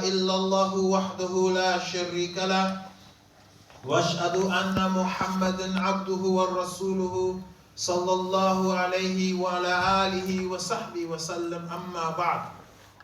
إلا الله وحده لا شريك له وأشهد أن محمدا عبده ورسوله صلى الله عليه وعلى آله وصحبه وسلم أما بعد.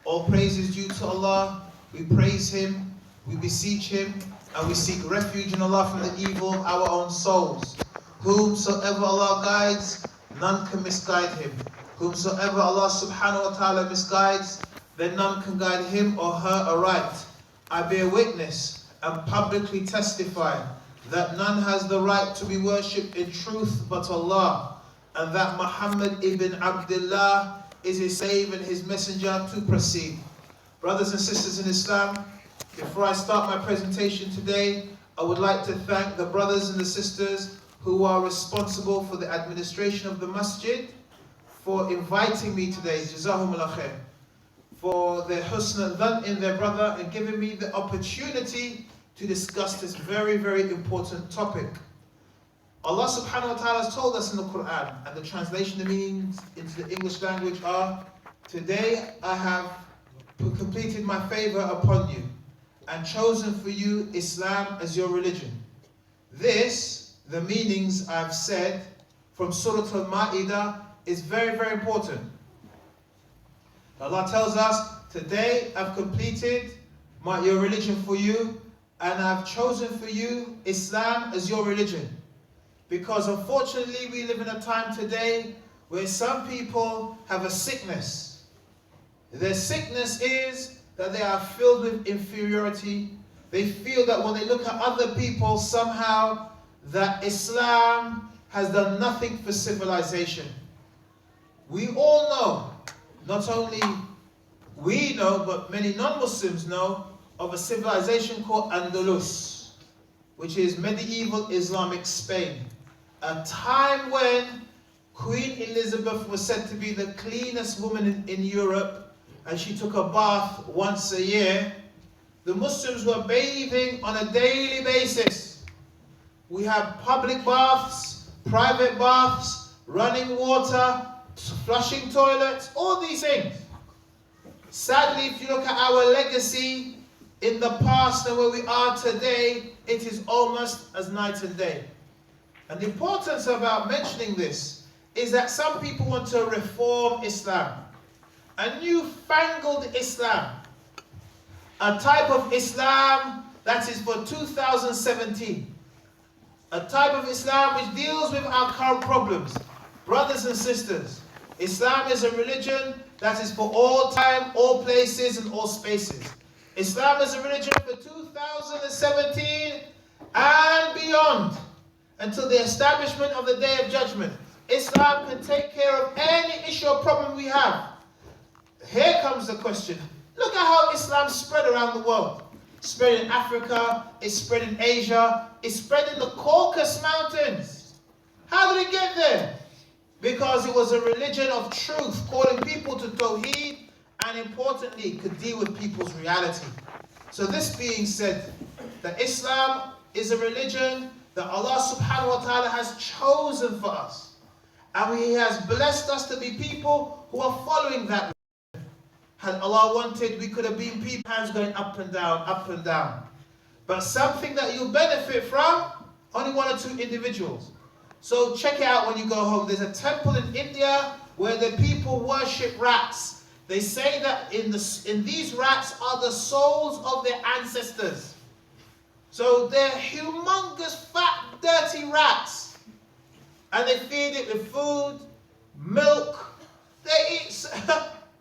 All praise is due to Allah. We praise Him, we beseech Him, and we seek refuge in Allah from the evil of our own souls. Whomsoever Allah guides, none can misguide him. Whomsoever Allah subhanahu wa ta'ala misguides, then none can guide him or her aright. I bear witness and publicly testify that none has the right to be worshipped in truth but Allah, and that Muhammad ibn Abdullah is his slave and his messenger to proceed. Brothers and sisters in Islam, before I start my presentation today, I would like to thank the brothers and the sisters who are responsible for the administration of the masjid for inviting me today, Jazahumullah khair, for their husn al-dhan in their brother and giving me the opportunity to discuss this very, very important topic. Allah subhanahu wa ta'ala has told us in the Quran, and the translation, the meanings into the English language are, today I have completed my favor upon you and chosen for you Islam as your religion. This, the meanings I've said from Surah Al-Ma'idah, is very, very important. Allah tells us, today I've completed your religion for you, and I've chosen for you Islam as your religion. Because unfortunately we live in a time today where some people have a sickness. Their sickness is that they are filled with inferiority. They feel that when they look at other people, somehow that Islam has done nothing for civilization. We all know, not only we know, but many non-Muslims know of a civilization called Andalus, which is medieval Islamic Spain. A time when Queen Elizabeth was said to be the cleanest woman in Europe, and she took a bath once a year. The Muslims were bathing on a daily basis. We have public baths, private baths, running water, flushing toilets, all these things. Sadly, if you look at our legacy in the past and where we are today, it is almost as night and day. And the importance about mentioning this is that some people want to reform Islam. A newfangled Islam. A type of Islam that is for 2017. A type of Islam which deals with our current problems. Brothers and sisters, Islam is a religion that is for all time, all places, and all spaces. Islam is a religion for 2017 and beyond, until the establishment of the Day of Judgment. Islam can take care of any issue or problem we have. Here comes the question. Look at how Islam spread around the world. It's spread in Africa, it's spread in Asia, it's spread in the Caucasus Mountains. How did it get there? Because it was a religion of truth, calling people to Tawheed, and importantly, could deal with people's reality. So this being said, that Islam is a religion that Allah subhanahu wa ta'ala has chosen for us. And He has blessed us to be people who are following that religion. Had Allah wanted, we could have been people, hands going up and down, up and down. But something that you benefit from, only one or two individuals. So check it out when you go home. There's a temple in India where the people worship rats. They say that in these rats are the souls of their ancestors. So they're humongous, fat, dirty rats. And they feed it with food, milk. They eat,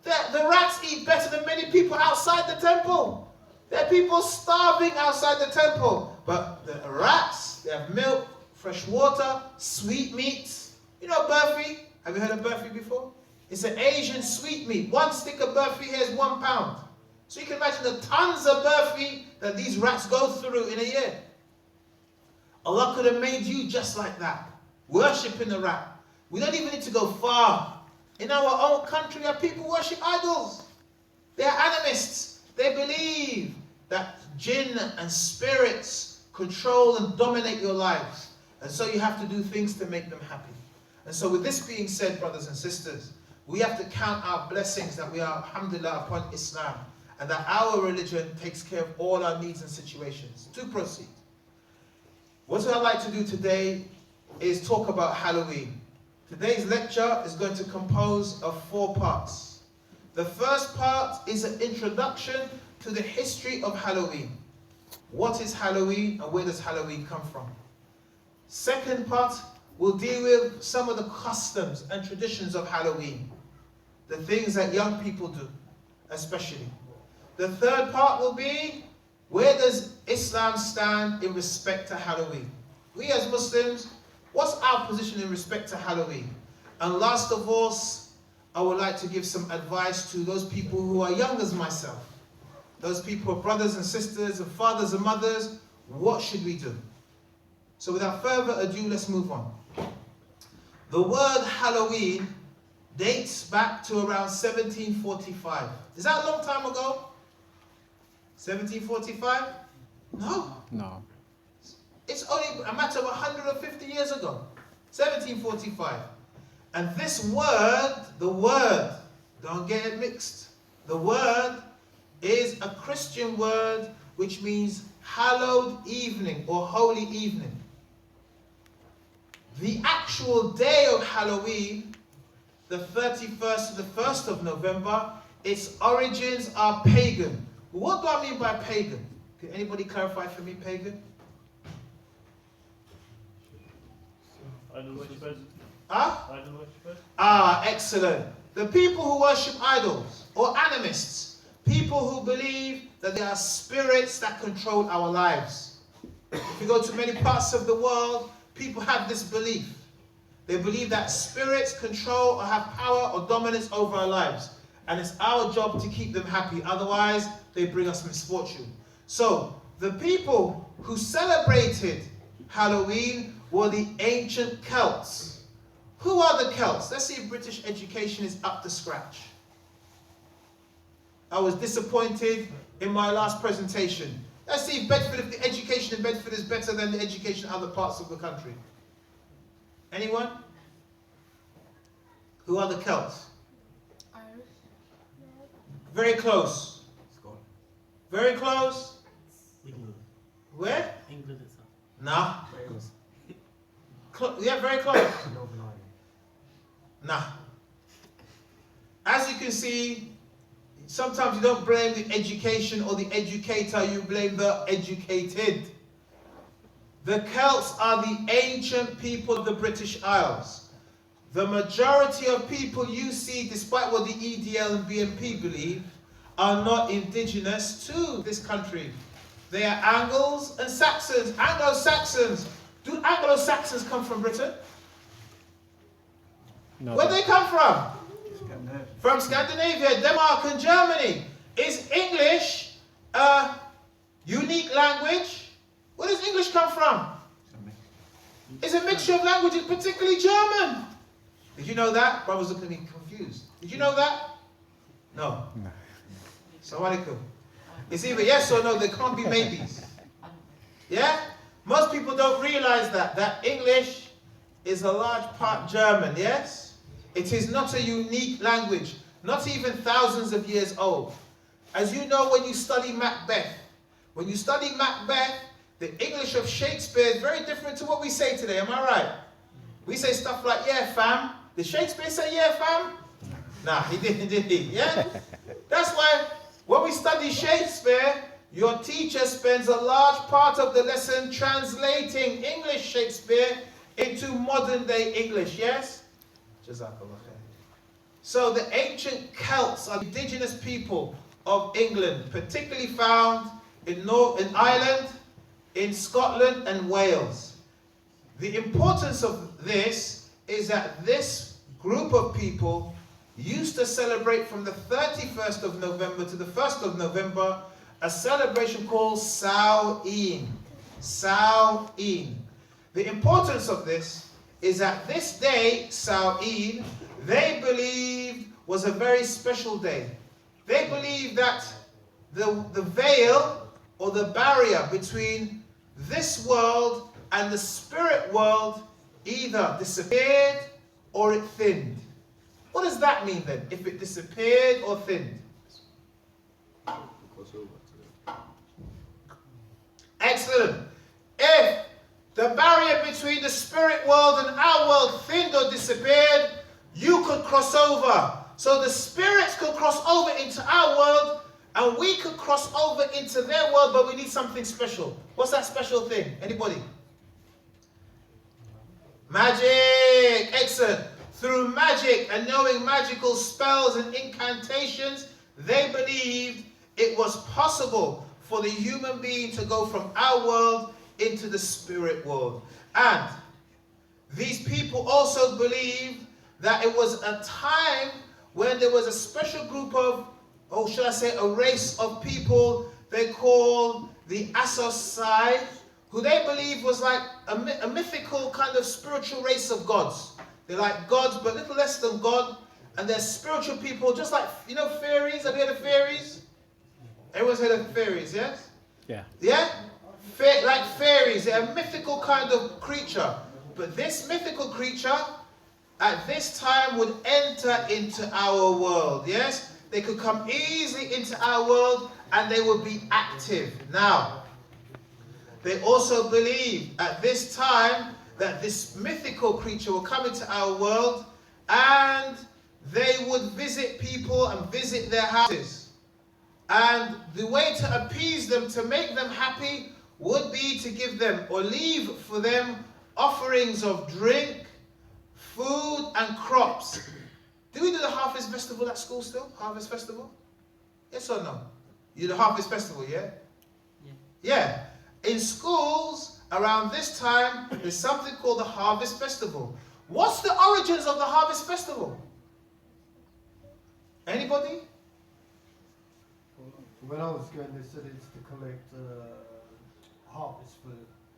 the rats eat better than many people outside the temple. There are people starving outside the temple. But the rats, they have milk, fresh water, sweet meats. You know burfi? Have you heard of burfi before? It's an Asian sweet meat. One stick of burfi here is 1 pound. So you can imagine the tons of burfi that these rats go through in a year. Allah could have made you just like that, worshipping the rat. We don't even need to go far. In our own country, our people worship idols. They are animists. They believe that jinn and spirits control and dominate your lives. And so you have to do things to make them happy. And so with this being said, brothers and sisters, we have to count our blessings that we are, alhamdulillah, upon Islam. and that our religion takes care of all our needs and situations. To proceed. What I'd like to do today is talk about Halloween. Today's lecture is going to compose of 4 parts. The first part is an introduction to the history of Halloween. What is Halloween and where does Halloween come from? Second part will deal with some of the customs and traditions of Halloween. The things that young people do, especially. The third part will be, where does Islam stand in respect to Halloween? We as Muslims, what's our position in respect to Halloween? And last of all, I would like to give some advice to those people who are young as myself. Those people are brothers and sisters and fathers and mothers. What should we do? So without further ado, let's move on. The word Halloween dates back to around 1745. Is that a long time ago? 1745? No. No. It's only a matter of 150 years ago. 1745. And this word, the word, don't get it mixed. The word is a Christian word which means hallowed evening or holy evening. The actual day of Halloween, the 31st to the 1st of November, its origins are pagan. What do I mean by pagan? Can anybody clarify for me pagan? Idol worshippers. Huh? Idol worshippers. Ah, excellent. The people who worship idols or animists, people who believe that there are spirits that control our lives. If you go to many parts of the world, people have this belief. They believe that spirits control or have power or dominance over our lives. And it's our job to keep them happy. Otherwise, they bring us misfortune. So, the people who celebrated Halloween were the ancient Celts. Who are the Celts? Let's see if British education is up to scratch. I was disappointed in my last presentation. Let's see if the education in Bedford is better than the education in other parts of the country. Anyone? Who are the Celts? Irish. Very close. Scotland. Very close. England. Where? England itself. Nah. Wales. Yeah, very close. Northern Ireland. Nah. As you can see, sometimes you don't blame the education or the educator, you blame the educated. The Celts are the ancient people of the British Isles. The majority of people you see, despite what the EDL and BNP believe, are not indigenous to this country. They are Angles and Saxons, Anglo-Saxons. Do Anglo-Saxons come from Britain? No. Where do they come from? Scandinavia. From Scandinavia, Denmark and Germany. Is English a unique language? Where does English come from? It's a mixture of languages, particularly German. Did you know that? Brothers look at me confused. Did you know that? No. No. Assalamu alaikum. It's either yes or no, there can't be maybes. Yeah? Most people don't realize that English is a large part German, yes? It is not a unique language, not even thousands of years old. As you know, when you study Macbeth, the English of Shakespeare is very different to what we say today, am I right? We say stuff like, yeah, fam. Did Shakespeare say, yeah, fam? Nah, he didn't, did he? Yeah? That's why when we study Shakespeare, your teacher spends a large part of the lesson translating English Shakespeare into modern day English, yes? Jazakallah khair. So the ancient Celts are indigenous people of England, particularly found in Ireland, in Scotland and Wales. The importance of this is that this group of people used to celebrate from the 31st of November to the 1st of November a celebration called Samhain. Samhain. The importance of this is that this day, Samhain, they believed was a very special day. They believed that the veil or the barrier between this world and the spirit world either disappeared or it thinned. What does that mean then, if it disappeared or thinned? Excellent. If the barrier between the spirit world and our world thinned or disappeared, you could cross over. So the spirits could cross over into our world, and we could cross over into their world, but we need something special. What's that special thing? Anybody? Magic. Excellent. Through magic and knowing magical spells and incantations, they believed it was possible for the human being to go from our world into the spirit world. And these people also believed that it was a time when there was a special group of, or should I say a race of people they call the Asosai, who they believe was like a mythical kind of spiritual race of gods. They're like gods, but little less than God. And they're spiritual people, just like, you know, fairies. Have you heard of fairies? Everyone's heard of fairies, yes? Yeah. Yeah? Like fairies. They're a mythical kind of creature. But this mythical creature, at this time, would enter into our world, yes? They could come easily into our world, and they would be active. Now, they also believed at this time that this mythical creature will come into our world, and they would visit people and visit their houses. And the way to appease them, to make them happy, would be to give them or leave for them offerings of drink, food, and crops. Do we do the Harvest Festival at school still? Harvest Festival? Yes or no? You do the Harvest Festival, yeah? Yeah. In schools, around this time, there's something called the Harvest Festival. What's the origins of the Harvest Festival? Anybody? When I was going, they said it's to collect harvest for...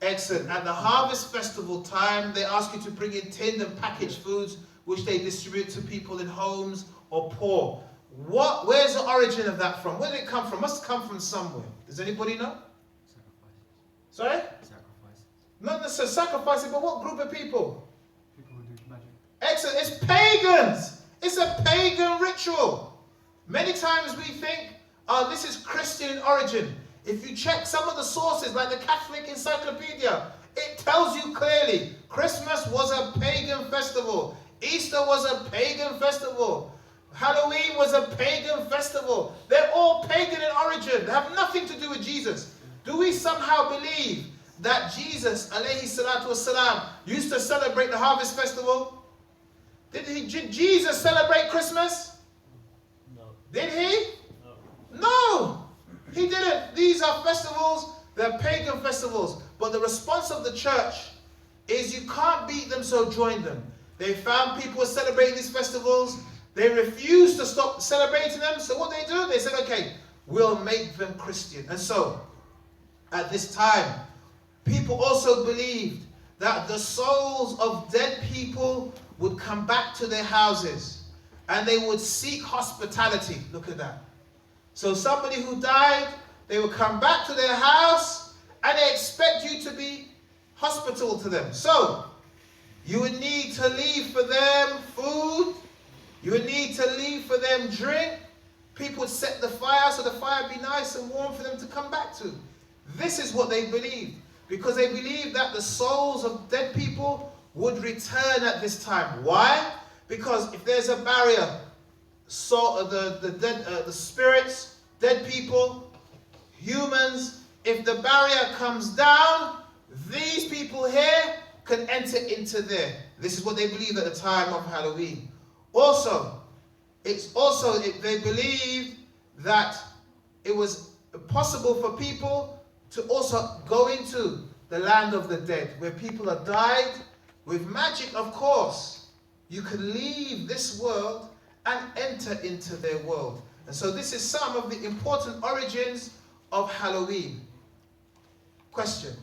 Excellent. At the Harvest Festival time, they ask you to bring in tinned and packaged foods, which they distribute to people in homes or poor. Where's the origin of that from? Where did it come from? Must come from somewhere. Does anybody know? Sacrifices. Sorry? Sacrifices. Not necessarily sacrificing, but what group of people? People who do magic. Excellent. It's pagans. It's a pagan ritual. Many times we think, oh, this is Christian in origin. If you check some of the sources, like the Catholic Encyclopedia, it tells you clearly, Christmas was a pagan festival. Easter was a pagan festival. Halloween was a pagan festival. They're all pagan in origin. They have nothing to do with Jesus. Do we somehow believe that Jesus, alayhi salatu wasalam, used to celebrate the Harvest Festival? Did Jesus celebrate Christmas? No. Did he? No. No, he didn't. These are festivals, they're pagan festivals. But the response of the church is you can't beat them, so join them. They found people were celebrating these festivals. They refused to stop celebrating them. So what they do? They said, okay, we'll make them Christian. And so, at this time, people also believed that the souls of dead people would come back to their houses and they would seek hospitality. Look at that. So somebody who died, they would come back to their house and they expect you to be hospitable to them. So you would need to leave for them food. You would need to leave for them drink. People would set the fire so the fire would be nice and warm for them to come back to. This is what they believed, because they believed that the souls of dead people would return at this time. Why? Because if there's a barrier, so the spirits, dead people, humans, if the barrier comes down, these people here can enter into there. This is what they believed at the time of Halloween. Also, they believed that it was possible for people to also go into the land of the dead, where people have died. With magic, of course, you can leave this world and enter into their world. And so this is some of the important origins of Halloween. Question.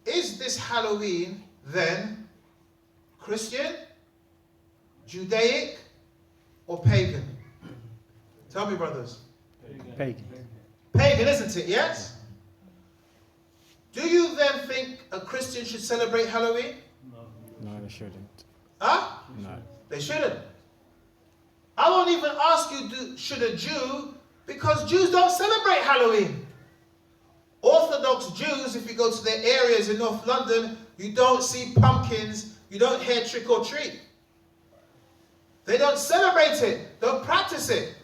Is this Halloween then Christian, Judaic, or pagan? Tell me, brothers. Pagan. Pagan, isn't it? Yes? Do you then think a Christian should celebrate Halloween? No. No, they shouldn't. Huh? No. They shouldn't. I won't even ask you, should a Jew, because Jews don't celebrate Halloween. Orthodox Jews, if you go to their areas in North London, you don't see pumpkins, you don't hear trick or treat. They don't celebrate it, don't practice it.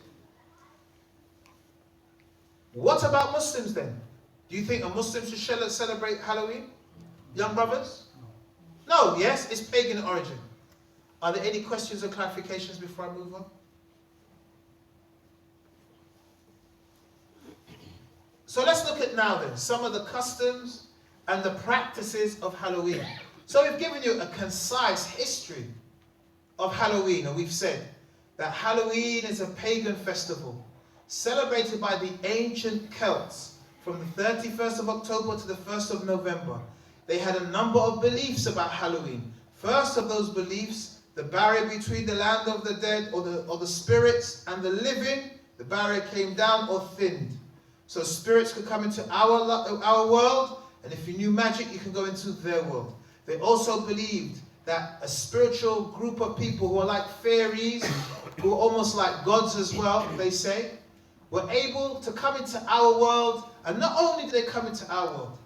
What about Muslims then? Do you think a Muslim should celebrate Halloween? Young brothers? No, yes, it's pagan origin. Are there any questions or clarifications before I move on? So let's look at now then some of the customs and the practices of Halloween. So we've given you a concise history of Halloween, and we've said that Halloween is a pagan festival celebrated by the ancient Celts from the 31st of October to the 1st of November. They had a number of beliefs about Halloween. First of those beliefs, the barrier between the land of the dead or the spirits and the living, the barrier came down or thinned. So spirits could come into our world, and if you knew magic, you can go into their world. They also believed that a spiritual group of people who are like fairies, who are almost like gods as well, they say, were able to come into our world, and not only did they come into our world,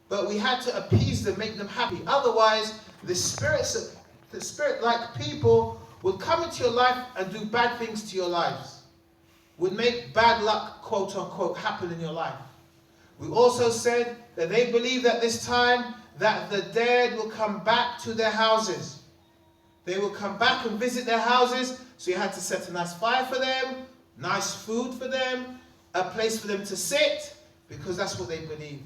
but we had to appease them, make them happy. Otherwise, the spirit-like people would come into your life and do bad things to your lives, would make bad luck, quote unquote, happen in your life. We also said that they believed at this time that the dead will come back to their houses. They will come back and visit their houses, so you had to set a nice fire for them, nice food for them, a place for them to sit, because that's what they believed.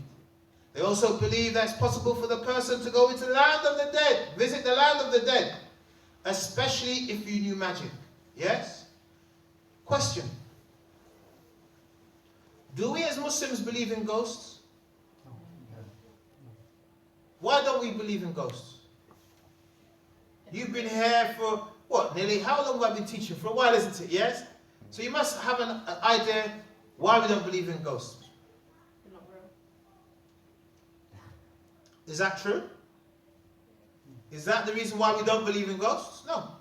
They also believe that it's possible for the person to go into the land of the dead, visit the land of the dead, especially if you knew magic. Yes? Question. Do we as Muslims believe in ghosts? Why don't we believe in ghosts? You've been here for, what, nearly, how long have I been teaching? For a while, isn't it? Yes? So you must have an idea why we don't believe in ghosts. They're not real. Is that true? Is that the reason why we don't believe in ghosts? No.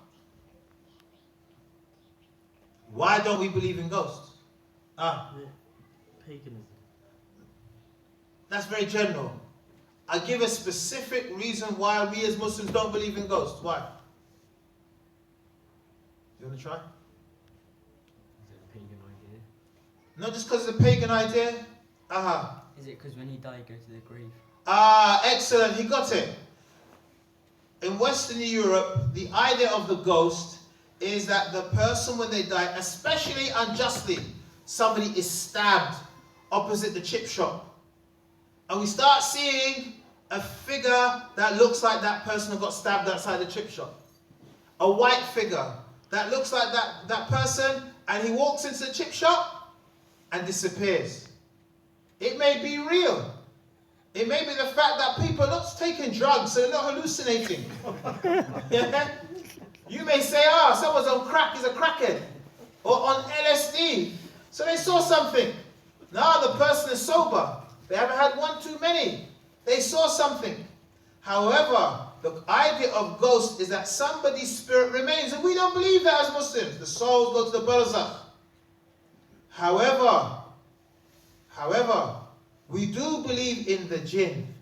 Why don't we believe in ghosts? Paganism. That's very general. I give a specific reason why we as Muslims don't believe in ghosts. Why? You want to try? Is it a pagan idea? Not just because it's a pagan idea. Is it because when you die, you go to the grave? Excellent. He got it. In Western Europe, the idea of the ghost is that the person, when they die, especially unjustly, somebody is stabbed opposite the chip shop. And we start seeing a figure that looks like that person who got stabbed outside the chip shop. A white figure that looks like that person, and he walks into the chip shop and disappears. It may be real. It may be the fact that people are not taking drugs, so they're not hallucinating. Yeah? You may say, someone's on crack, he's a crackhead. Or on LSD. So they saw something. Now the person is sober. They haven't had one too many. They saw something. However, the idea of ghosts is that somebody's spirit remains, and we don't believe that as Muslims. The souls go to the barzakh. However, we do believe in the jinn.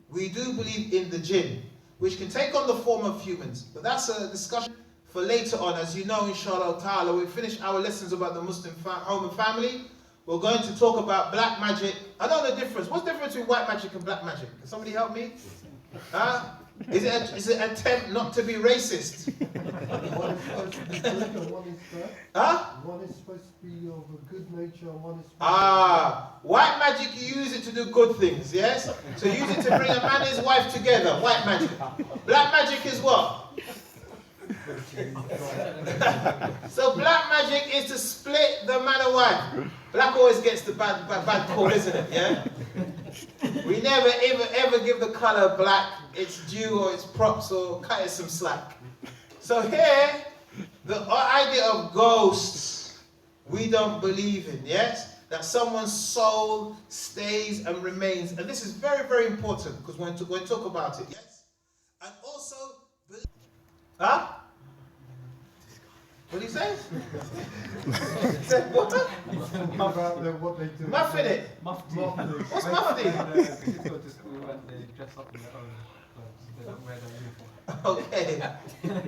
We do believe in the jinn, which can take on the form of humans. But that's a discussion for later on. As you know, inshallah ta'ala, we finish our lessons about the Muslim home and family. We're going to talk about black magic. I don't know the difference. What's the difference between white magic and black magic? Can somebody help me? Is it an attempt not to be racist? One is supposed to be good and one is bad. One is supposed to be of a good nature and one is supposed white magic, you use it to do good things, yes? So you use it to bring a man and his wife together, white magic. Black magic is what? So black magic is to split the man and wife. Black always gets the bad call, isn't it? Yeah. We never ever give the color black its due or its props or cut it some slack. So here, the idea of ghosts, we don't believe in. Yes, that someone's soul stays and remains, and this is very, very important because we're going to talk about it. Yes, and also, What did he say? He said what? About what they do. Muffin it. Mufti. What's mufti? The kids go to school and they dress up in their own clothes. They don't wear their uniform. Okay.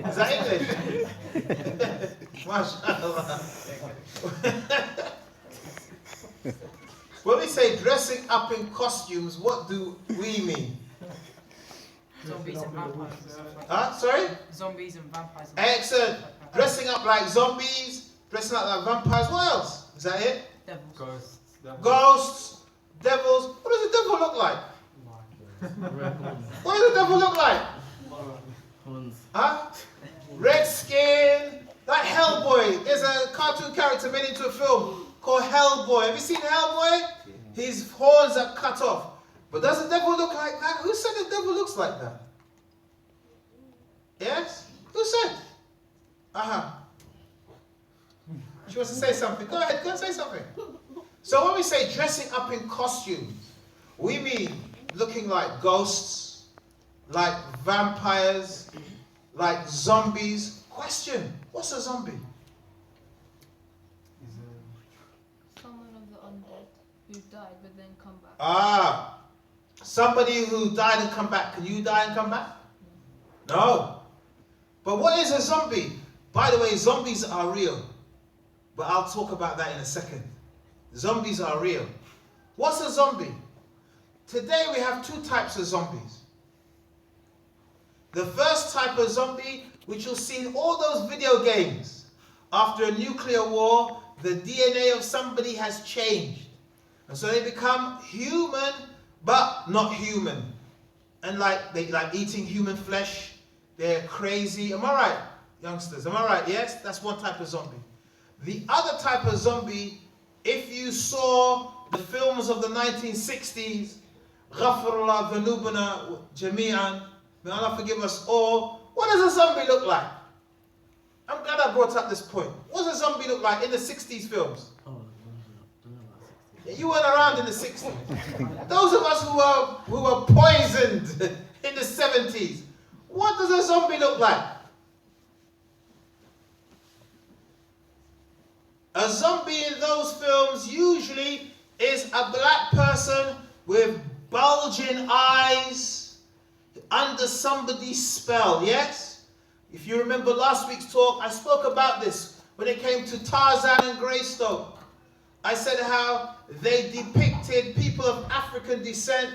Is that English? MashaAllah. When we say dressing up in costumes, what do we mean? Zombies and vampires. Sorry? Zombies and vampires. Excellent. Dressing up like zombies, dressing up like vampires. What else? Is that it? Devils. Ghosts. Ghosts, devils. What does a devil look like? What does a devil look like? Huh? Red skin, like Hellboy. There's a cartoon character made into a film called Hellboy. Have you seen Hellboy? His horns are cut off. But does the devil look like that? Who said the devil looks like that? Yes? Who said? She wants to say something. Go ahead, go and say something. So when we say dressing up in costumes, we mean looking like ghosts, like vampires, like zombies. Question, what's a zombie? Someone of the undead who died but then come back. Somebody who died and come back. Can you die and come back? No. But what is a zombie? By the way, zombies are real. But I'll talk about that in a second. Zombies are real. What's a zombie? Today we have two types of zombies. The first type of zombie, which you'll see in all those video games. After a nuclear war, the DNA of somebody has changed. And so they become human, but not human. And they like eating human flesh. They're crazy. Am I right, youngsters? Am I right? Yes? That's one type of zombie. The other type of zombie, if you saw the films of the 1960s, Ghafrullah Dhanubana Jami'an, may Allah forgive us all, what does a zombie look like? I'm glad I brought up this point. What does a zombie look like in the 60s films? You weren't around in the 60s. Those of us who were poisoned in the 70s, what does a zombie look like? A zombie in those films usually is a black person with bulging eyes under somebody's spell, yes? If you remember last week's talk, I spoke about this when it came to Tarzan and Greystoke. I said how they depicted people of African descent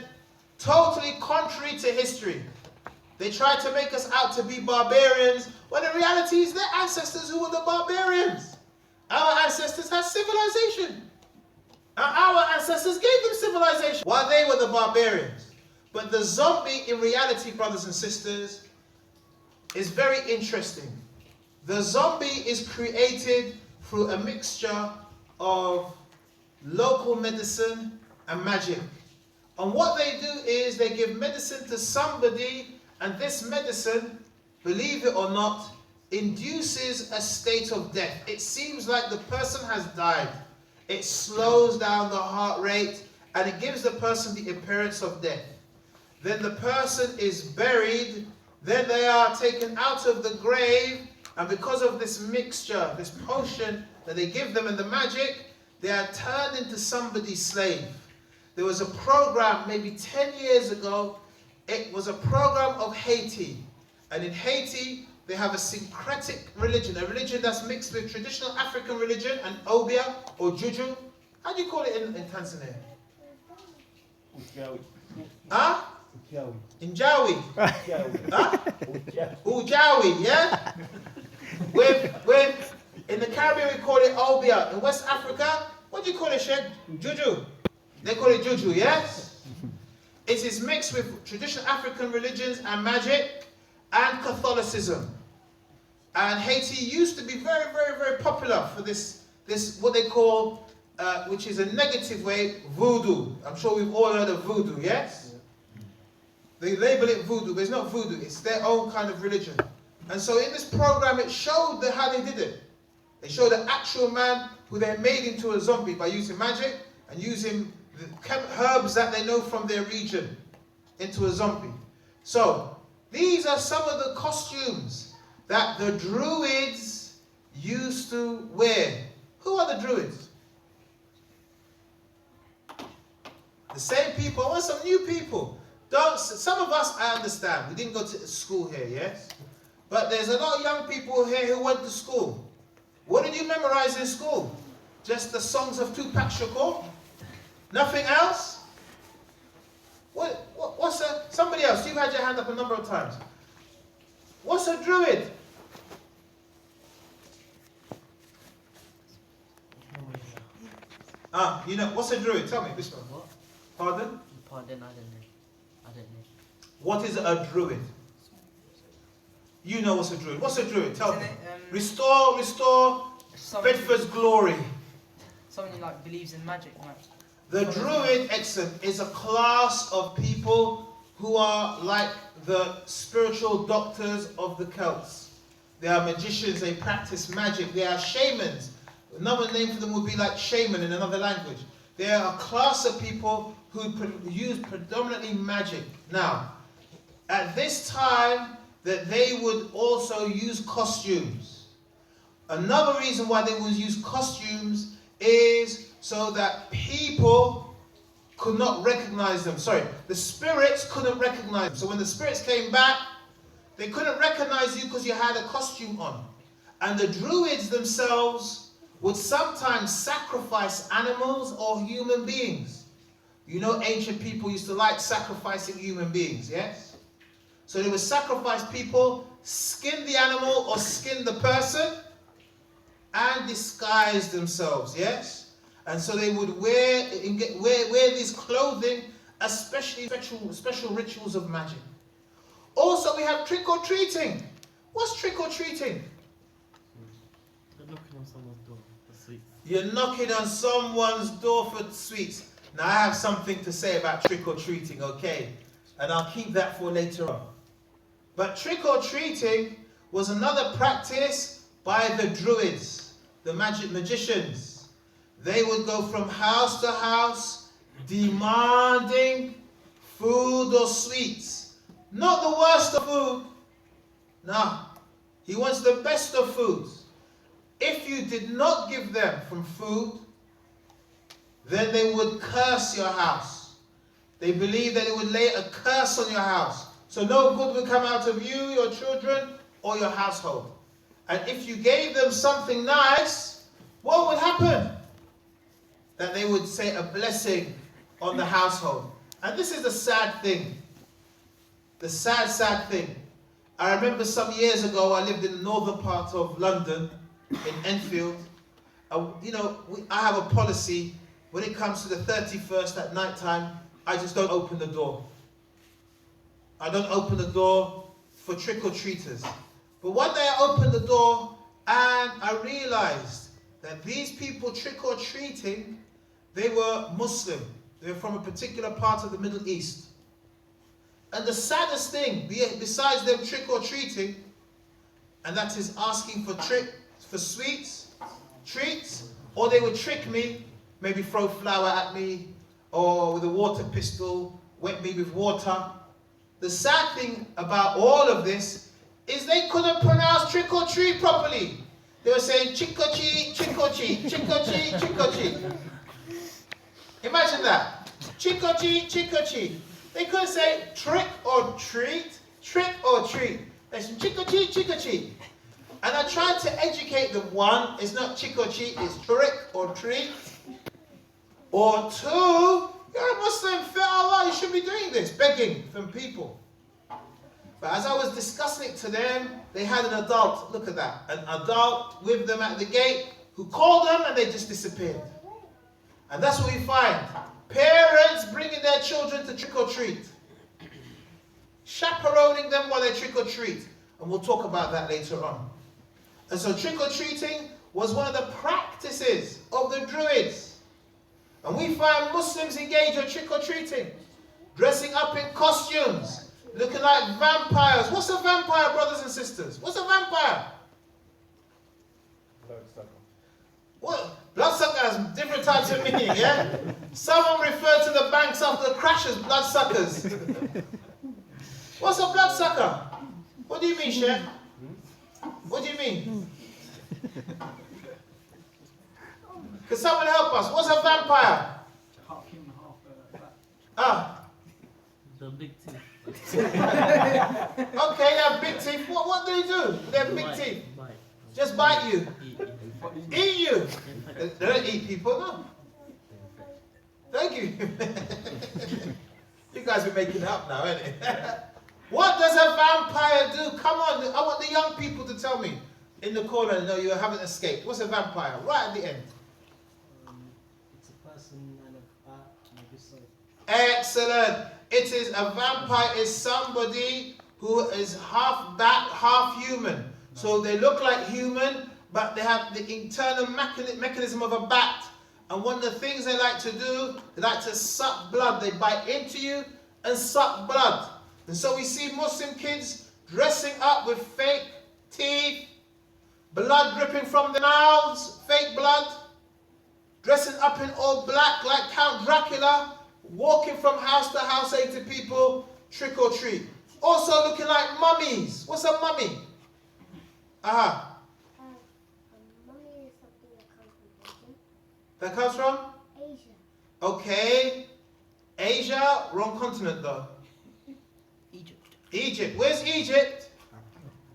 totally contrary to history. They tried to make us out to be barbarians, when in reality it's their ancestors who were the barbarians. Our ancestors had civilization. And our ancestors gave them civilization while they were the barbarians. But the zombie, in reality, brothers and sisters, is very interesting. The zombie is created through a mixture of local medicine and magic. And what they do is they give medicine to somebody, and this medicine, believe it or not, induces a state of death. It seems like the person has died. It slows down the heart rate and it gives the person the appearance of death. Then the person is buried, then they are taken out of the grave, and because of this mixture, this potion that they give them and the magic, they are turned into somebody's slave. There was a program maybe 10 years ago. It was a program of Haiti. And in Haiti, they have a syncretic religion, a religion that's mixed with traditional African religion and obia or juju. How do you call it in Tanzania? Huh? In Jawi. Huh? Ujawi, yeah? With in the Caribbean we call it obia. In West Africa, what do you call it, Sheikh? Juju. They call it juju, yes? It is mixed with traditional African religions and magic and Catholicism. And Haiti used to be very, very, very popular for this what they call, which is a negative way, voodoo. I'm sure we've all heard of voodoo, yes? They label it voodoo, but it's not voodoo. It's their own kind of religion. And so in this program, it showed how they did it. They showed an actual man who they made into a zombie by using magic and using the herbs that they know from their region into a zombie. So these are some of the costumes that the Druids used to wear. Who are the Druids? The same people. I want some new people. Some of us, I understand. We didn't go to school here, yes? But there's a lot of young people here who went to school. What did you memorize in school? Just the songs of Tupac Shakur? Nothing else? What's a... Somebody else, you've had your hand up a number of times. What's a Druid? You know, what's a Druid? Tell me, which one? What? Pardon? Pardon, I don't know. What is a Druid? You know what's a Druid. What's a Druid? Tell me. Restore Bedford's glory. Someone who like believes in magic, right? The Druid, excellent, is a class of people who are like the spiritual doctors of the Celts. They are magicians, they practice magic, they are shamans. Another name for them would be like shaman in another language. They are a class of people who use predominantly magic. Now, at this time, that they would also use costumes. Another reason why they would use costumes is so that people could not recognize them. Sorry, the spirits couldn't recognize them. So when the spirits came back, they couldn't recognize you because you had a costume on. And the Druids themselves would sometimes sacrifice animals or human beings. You know, ancient people used to like sacrificing human beings, yes? So they would sacrifice people, skin the animal or skin the person, and disguise themselves, yes? And so they would wear these clothing, especially special rituals of magic. Also, we have trick-or-treating. What's trick-or-treating? You're knocking on someone's door for sweets. You're knocking on someone's door for sweets. Now, I have something to say about trick-or-treating, okay? And I'll keep that for later on. But trick-or-treating was another practice by the Druids, the magicians. They would go from house to house demanding food or sweets. Not the worst of food. No. He wants the best of foods. If you did not give them from food, then they would curse your house. They believed that it would lay a curse on your house. So no good would come out of you, your children, or your household. And if you gave them something nice, what would happen? That they would say a blessing on the household. And this is the sad thing. The sad thing. I remember some years ago, I lived in the northern part of London, in Enfield. I have a policy, when it comes to the 31st at night time, I just don't open the door. I don't open the door for trick-or-treaters. But one day I opened the door and I realized that these people trick-or-treating, they were Muslim. They were from a particular part of the Middle East. And the saddest thing, besides them trick-or-treating, and that is asking for sweets, treats, or they would trick me, maybe throw flour at me, or with a water pistol, wet me with water. The sad thing about all of this is they couldn't pronounce trick-or-treat properly. They were saying chick-or-treat, chick-or-treat, chick-or-treat, chick-or-treat. Imagine that. Chick-or-treat, chick-or-treat. They couldn't say trick or treat, trick or treat. They said chick-or-treat, chick-or-treat. And I tried to educate them. One, it's not chick-or-treat, it's trick or treat. Or two, you're a Muslim, fear Allah, you should be doing this, begging from people. But as I was discussing it to them, they had an adult, look at that, an adult with them at the gate who called them and they just disappeared. And that's what we find. Parents bringing their children to trick-or-treat. Chaperoning them while they trick-or-treat. And we'll talk about that later on. And so trick-or-treating was one of the practices of the Druids. And we find Muslims engage in trick-or-treating, dressing up in costumes, looking like vampires. What's a vampire, brothers and sisters? What's a vampire? Bloodsucker. What? Bloodsucker has different types of meaning, yeah? Someone referred to the banks after the crash as bloodsuckers. What's a bloodsucker? What do you mean, Sheikh? What do you mean? Can someone help us? What's a vampire? Half human, half bat. Ah, The big teeth. okay, they have big teeth. What do they do? They have big teeth. Bite. Just bite you. Eat. Eat you. Infect. They don't eat people, no. Thank you. You guys are making it up now, ain't it? What does a vampire do? Come on, I want the young people to tell me. In the corner, no, you haven't escaped. What's a vampire? Right at the end. It's a person and a bat, maybe so. Excellent. It is a vampire is somebody who is half bat, half human. So they look like human, but they have the internal mechanism of a bat. And one of the things they like to do, they like to suck blood. They bite into you and suck blood. And so we see Muslim kids dressing up with fake teeth, blood dripping from the mouths, fake blood, dressing up in all black like Count Dracula, walking from house to house saying to people, trick or treat. Also looking like mummies. What's a mummy? Aha. Mummy is something that comes from Asia. That comes from? Asia. Okay. Asia, wrong continent though. Egypt. Egypt. Where's Egypt?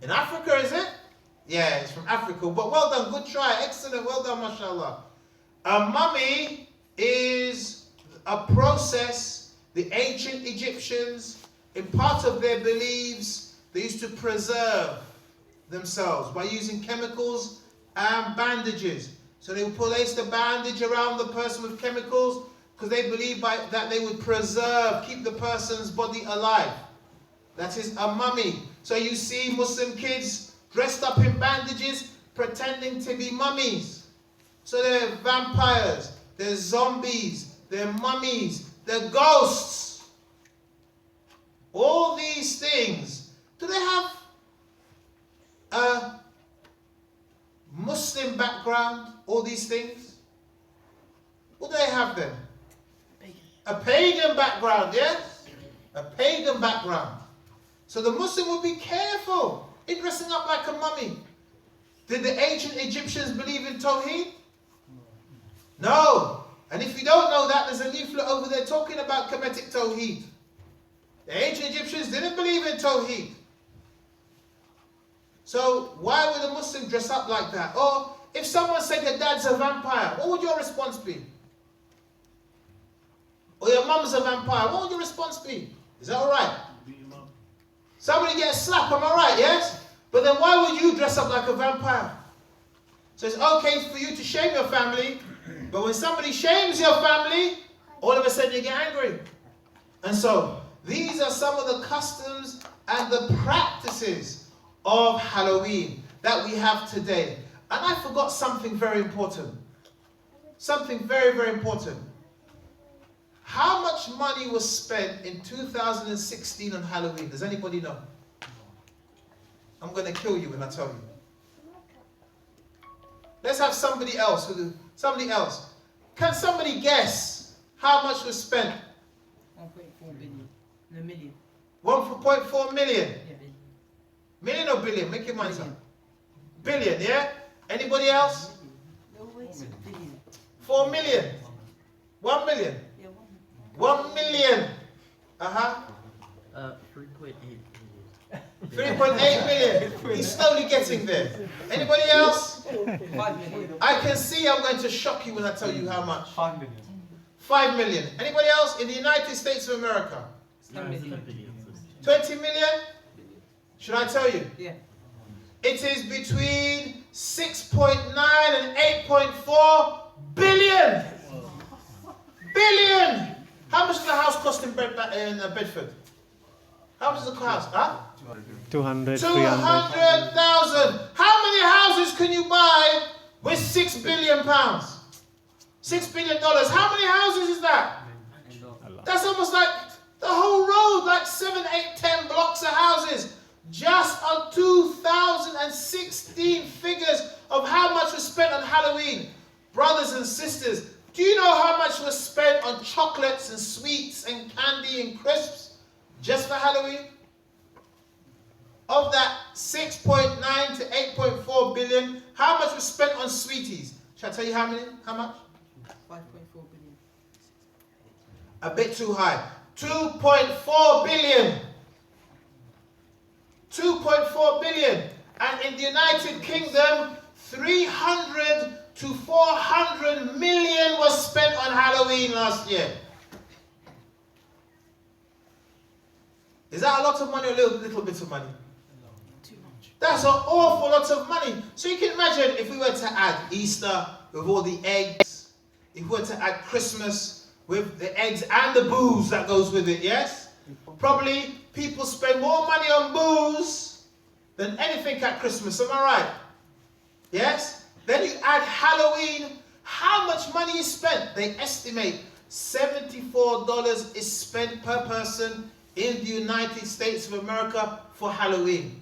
In Africa, is it? Yeah, it's from Africa. But well done, good try. Excellent, well done, mashallah. A mummy is a process the ancient Egyptians, in part of their beliefs, they used to preserve themselves by using chemicals and bandages. So they would place the bandage around the person with chemicals because they believed that they would preserve, keep the person's body alive. That is a mummy. So you see Muslim kids dressed up in bandages, pretending to be mummies. So they're vampires, they're zombies, they're mummies, they're ghosts. All these things. Do they have a Muslim background? All these things? What do they have then? Pagan. A pagan background, yes? A pagan background. So the Muslim would be careful in dressing up like a mummy. Did the ancient Egyptians believe in Tawheed? No. And if you don't know that, there's a leaflet over there talking about Kemetic Tawheed. The ancient Egyptians didn't believe in Tawheed. So why would a Muslim dress up like that? Or if someone said your dad's a vampire, what would your response be? Or your mum's a vampire, what would your response be? Is that alright? Somebody gets slapped, am I right, yes? But then why would you dress up like a vampire? So it's okay for you to shame your family, but when somebody shames your family, all of a sudden you get angry. And so, these are some of the customs and the practices of Halloween that we have today. And I forgot something very important. Something very, very important. How much money was spent in 2016 on Halloween? Does anybody know? I'm going to kill you when I tell you. Let's have somebody else. Somebody else. Can somebody guess how much was spent? 1.4 billion. No, million. 1.4 million. Yeah, billion. Million or billion? Make your mind up. Billion, yeah? Anybody else? No way, it's a billion. 4 million. 1 million. Yeah, 1 million. Uh-huh. 3.8 million. 3.8 million. He's slowly getting there. Anybody else? 5 million. I can see I'm going to shock you when I tell you how much. 5 million. 5 million. Anybody else? In the United States of America? 10 million. 20 million? Should I tell you? Yeah. It is between 6.9 and 8.4 billion. Billion. How much does the house cost in Bedford? How much is the house? Huh? 200, 200,000. How many houses can you buy with £6 billion? $6 billion. How many houses is that? That's almost like the whole road, like 7, 8, 10 blocks of houses. Just on 2016 figures of how much was spent on Halloween. Brothers and sisters, do you know how much was spent on chocolates and sweets and candy and crisps just for Halloween? Of that 6.9 to 8.4 billion, how much was spent on sweeties? Shall I tell you how many? How much? 5.4 billion. A bit too high. 2.4 billion. 2.4 billion. And in the United Kingdom, 300 to 400 million was spent on Halloween last year. Is that a lot of money or a little bit of money? Too much. That's an awful lot of money. So you can imagine if we were to add Easter with all the eggs, if we were to add Christmas with the eggs and the booze that goes with it, yes? Probably people spend more money on booze than anything at Christmas, am I right? Yes? Then you add Halloween, how much money is spent? They estimate $74 is spent per person in the United States of America for Halloween.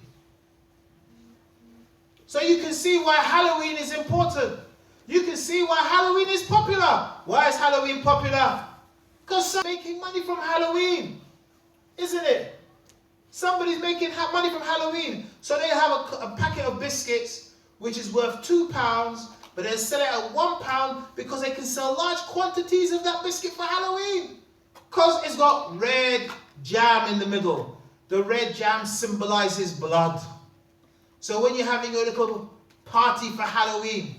So you can see why Halloween is important. You can see why Halloween is popular. Why is Halloween popular? Because somebody's making money from Halloween. Isn't it? Somebody's making money from Halloween. So they have a packet of biscuits which is worth £2, but they sell it at £1 because they can sell large quantities of that biscuit for Halloween. Because it's got red jam in the middle. The red jam symbolizes blood. So when you're having your little party for Halloween,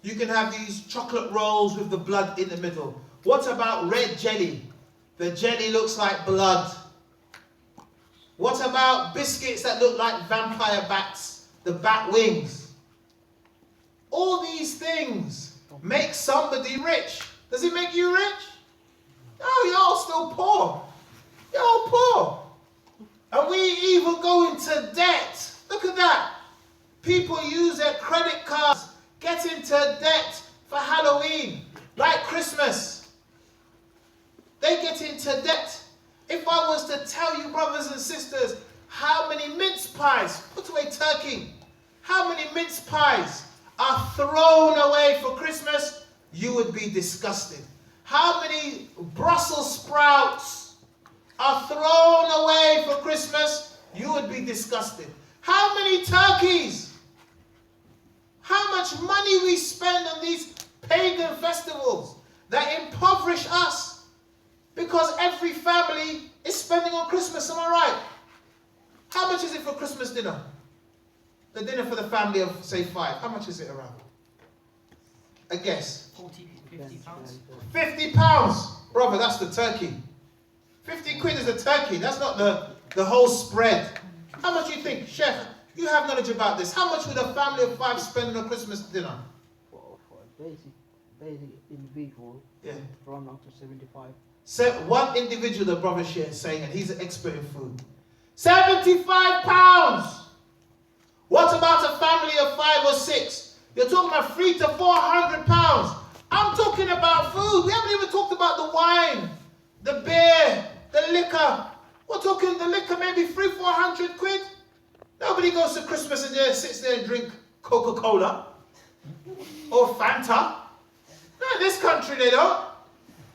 you can have these chocolate rolls with the blood in the middle. What about red jelly? The jelly looks like blood. What about biscuits that look like vampire bats? The bat wings. All these things make somebody rich. Does it make you rich? No, you're all still poor. You're all poor. And we even go into debt. Look at that. People use their credit cards, get into debt for Halloween, like Christmas. They get into debt. If I was to tell you, brothers and sisters, how many mince pies, put away turkey, how many mince pies are thrown away for Christmas, you would be disgusted. How many Brussels sprouts are thrown away for Christmas, you would be disgusted. How many turkeys? How much money we spend on these pagan festivals that impoverish us because every family is spending on Christmas, am I right? How much is it for Christmas dinner? The dinner for the family of, say, 5. How much is it around? A guess. 40, 50 pounds. £50. Brother, that's the turkey. 50 quid is the turkey. That's not the whole spread. How much do you think? Chef, you have knowledge about this. How much would a family of 5 spend on a Christmas dinner? For a basic individual, Yeah. run up to 75. So one individual, the brother here is saying, and he's an expert in food. £75. What about a family of 5 or 6? You're talking about £300 to £400. I'm talking about food. We haven't even talked about the wine, the beer, the liquor. We're talking the liquor, maybe 300-400 quid. Nobody goes to Christmas and just sits there and drink Coca-Cola or Fanta. No, in this country they don't.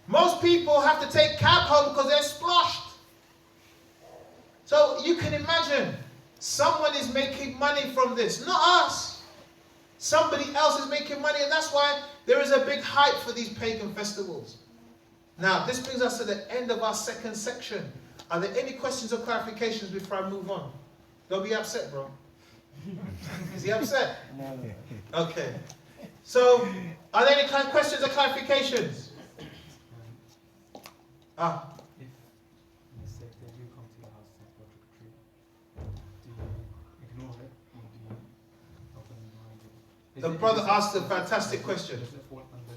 Most people have to take cab home because they're splashed. So you can imagine, someone is making money from this, not us. Somebody else is making money, and that's why there is a big hype for these pagan festivals. Now, this brings us to the end of our second section. Are there any questions or clarifications before I move on? Don't be upset, bro. Is he upset? No. Okay. So, are there any questions or clarifications? Ah. If, let's say, they do come to your house and go trick or treat, do you ignore it or do you help them remind you? The brother asked a fantastic question. Does it fall under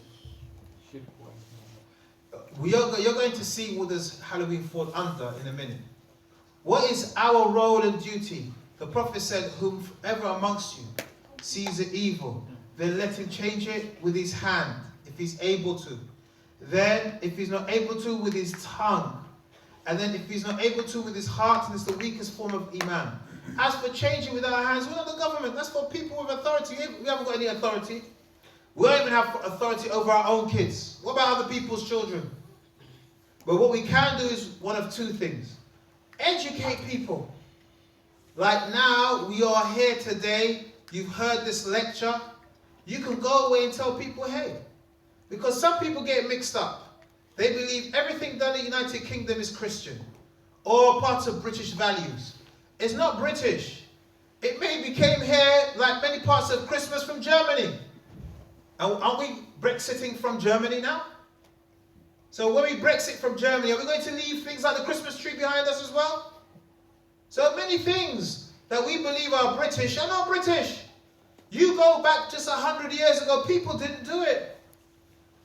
shirk or anything like that? You're going to see what does Halloween fall under in a minute. What is our role and duty? The Prophet said, whomever amongst you sees the evil, then let him change it with his hand, if he's able to. Then, if he's not able to, with his tongue. And then if he's not able to, with his heart, and it's the weakest form of Iman. As for changing with our hands, we're not the government. That's for people with authority. We haven't got any authority. We don't even have authority over our own kids. What about other people's children? But what we can do is one of two things. Educate people. Like now, we are here today. You've heard this lecture. You can go away and tell people, hey, Because some people get mixed up. They believe everything done in the United Kingdom is Christian or part of British values. It's not British. It maybe came here, like many parts of Christmas, from Germany. And aren't we Brexiting from Germany now? So when we Brexit from Germany, are we going to leave things like the Christmas tree behind us as well? So many things that we believe are British are not British. You go back just 100 years ago, people didn't do it.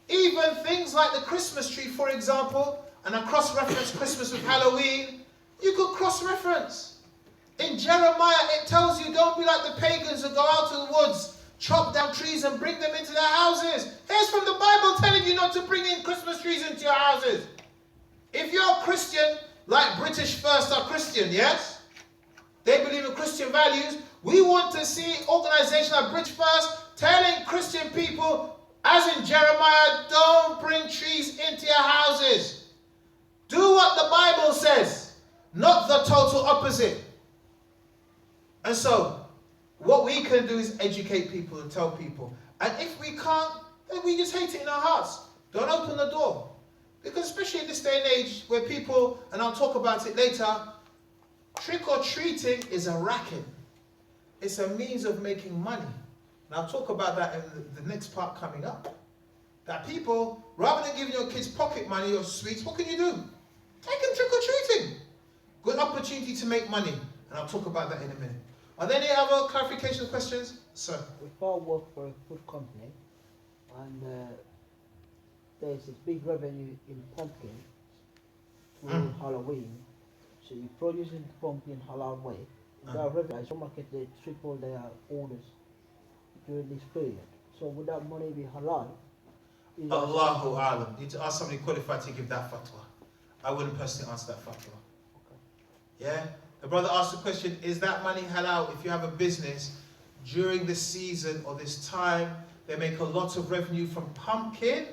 Even things like the Christmas tree, for example, and I cross-reference Christmas with Halloween, you could cross-reference. In Jeremiah, it tells you, don't be like the pagans who go out to the woods, chop down trees and bring them into their houses. Here's from the Bible telling you not to bring in Christmas trees into your houses. If you're a Christian, like British First are Christian, yes? They believe in Christian values. We want to see organizations like British First telling Christian people, as in Jeremiah, don't bring trees into your houses. Do what the Bible says, not the total opposite. And so, what we can do is educate people and tell people. And if we can't, then we just hate it in our hearts. Don't open the door. Because especially in this day and age where people, and I'll talk about it later, trick-or-treating is a racket. It's a means of making money. And I'll talk about that in the next part coming up. That people, rather than giving your kids pocket money or sweets, what can you do? Take them trick-or-treating. Good opportunity to make money. And I'll talk about that in a minute. Are there any other clarification questions? Sir? If I work for a food company and there's this big revenue in pumpkin through Halloween, so you're producing pumpkin halal way, that revenue, supermarket, they triple their orders during this period. So would that money be halal? Allahu Alam. You need to ask somebody qualified to give that fatwa. I wouldn't personally answer that fatwa. Okay. Yeah? The brother asked the question, is that money halal if you have a business during this season or this time, they make a lot of revenue from pumpkin?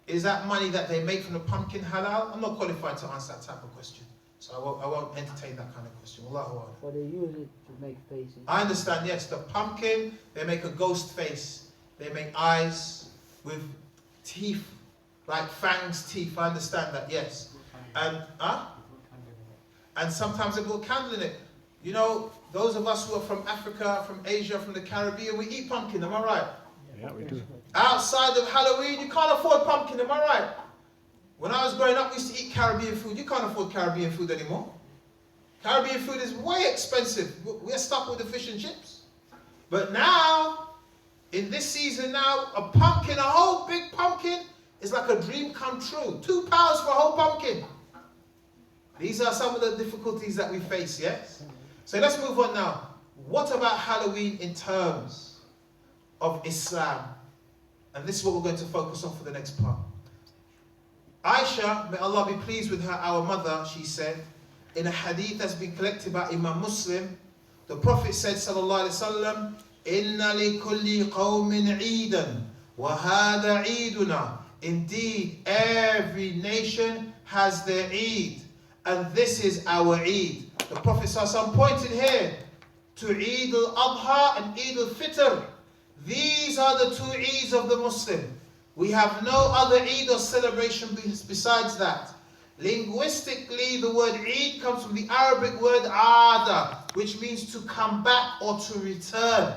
Is that money that they make from the pumpkin halal? I'm not qualified to answer that type of question. So I won't entertain that kind of question. Allahu Akbar. But they use it to make faces. I understand, yes. The pumpkin, they make a ghost face. They make eyes with teeth, like fangs teeth. I understand that, yes. And sometimes they put a candle in it. You know, those of us who are from Africa, from Asia, from the Caribbean, we eat pumpkin, am I right? Yeah, we do. Outside of Halloween, you can't afford pumpkin, am I right? When I was growing up, we used to eat Caribbean food. You can't afford Caribbean food anymore. Caribbean food is way expensive. We're stuck with the fish and chips. But now, in this season now, a pumpkin, a whole big pumpkin, is like a dream come true. £2 for a whole pumpkin. These are some of the difficulties that we face, yes? So let's move on now. What about Halloween in terms of Islam? And this is what we're going to focus on for the next part. Aisha, may Allah be pleased with her, our mother, she said, in a hadith that's been collected by Imam Muslim, the Prophet said, sallallahu alayhi wa sallam, Inna li kulli qawmin Eidan, wa hada Eiduna. Indeed, every nation has their Eid, and this is our Eid. The Prophet sallallahu pointed here to Eid al-Adha and Eid al-Fitr. These are the two Eids of the Muslim. We have no other Eid or celebration besides that. Linguistically, the word Eid comes from the Arabic word Ada, which means to come back or to return.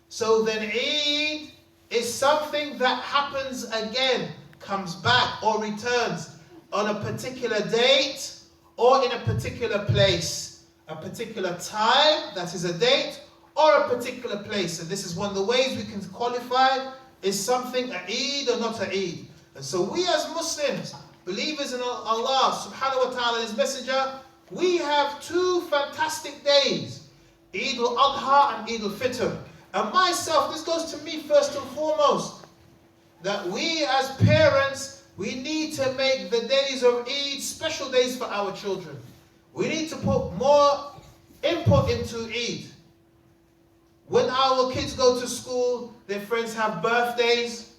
So then Eid is something that happens again, comes back or returns on a particular date or in a particular place. A particular time, that is a date, or a particular place. And this is one of the ways we can qualify, is something a Eid or not a Eid. And so we as Muslims, believers in Allah subhanahu wa ta'ala and His Messenger, we have two fantastic days, Eid al-Adha and Eid al-Fitr. And myself, this goes to me first and foremost, that we as parents, we need to make the days of Eid special days for our children. We need to put more input into Eid. When our kids go to school, their friends have birthdays,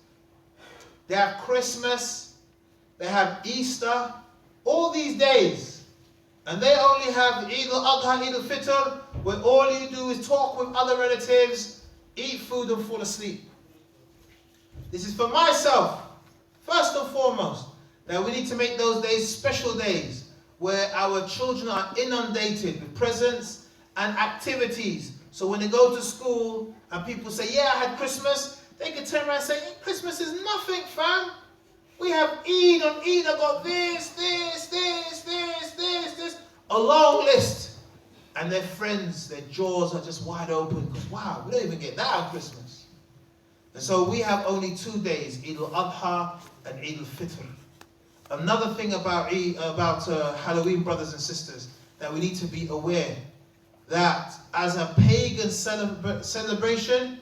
they have Christmas, they have Easter, all these days. And they only have Eid al-Adha, Eid al-Fitr, where all you do is talk with other relatives, eat food and fall asleep. This is for myself. First and foremost, that we need to make those days special days where our children are inundated with presents and activities. So when they go to school and people say, yeah, I had Christmas, they can turn around and say, Christmas is nothing, fam. We have Eid on Eid. I got this, a long list. And their friends, their jaws are just wide open because, wow, we don't even get that on Christmas. And so we have only 2 days, Eid al-Adha and Eid al-Fitr. Another thing about Halloween, brothers and sisters, that we need to be aware that as a pagan celebration,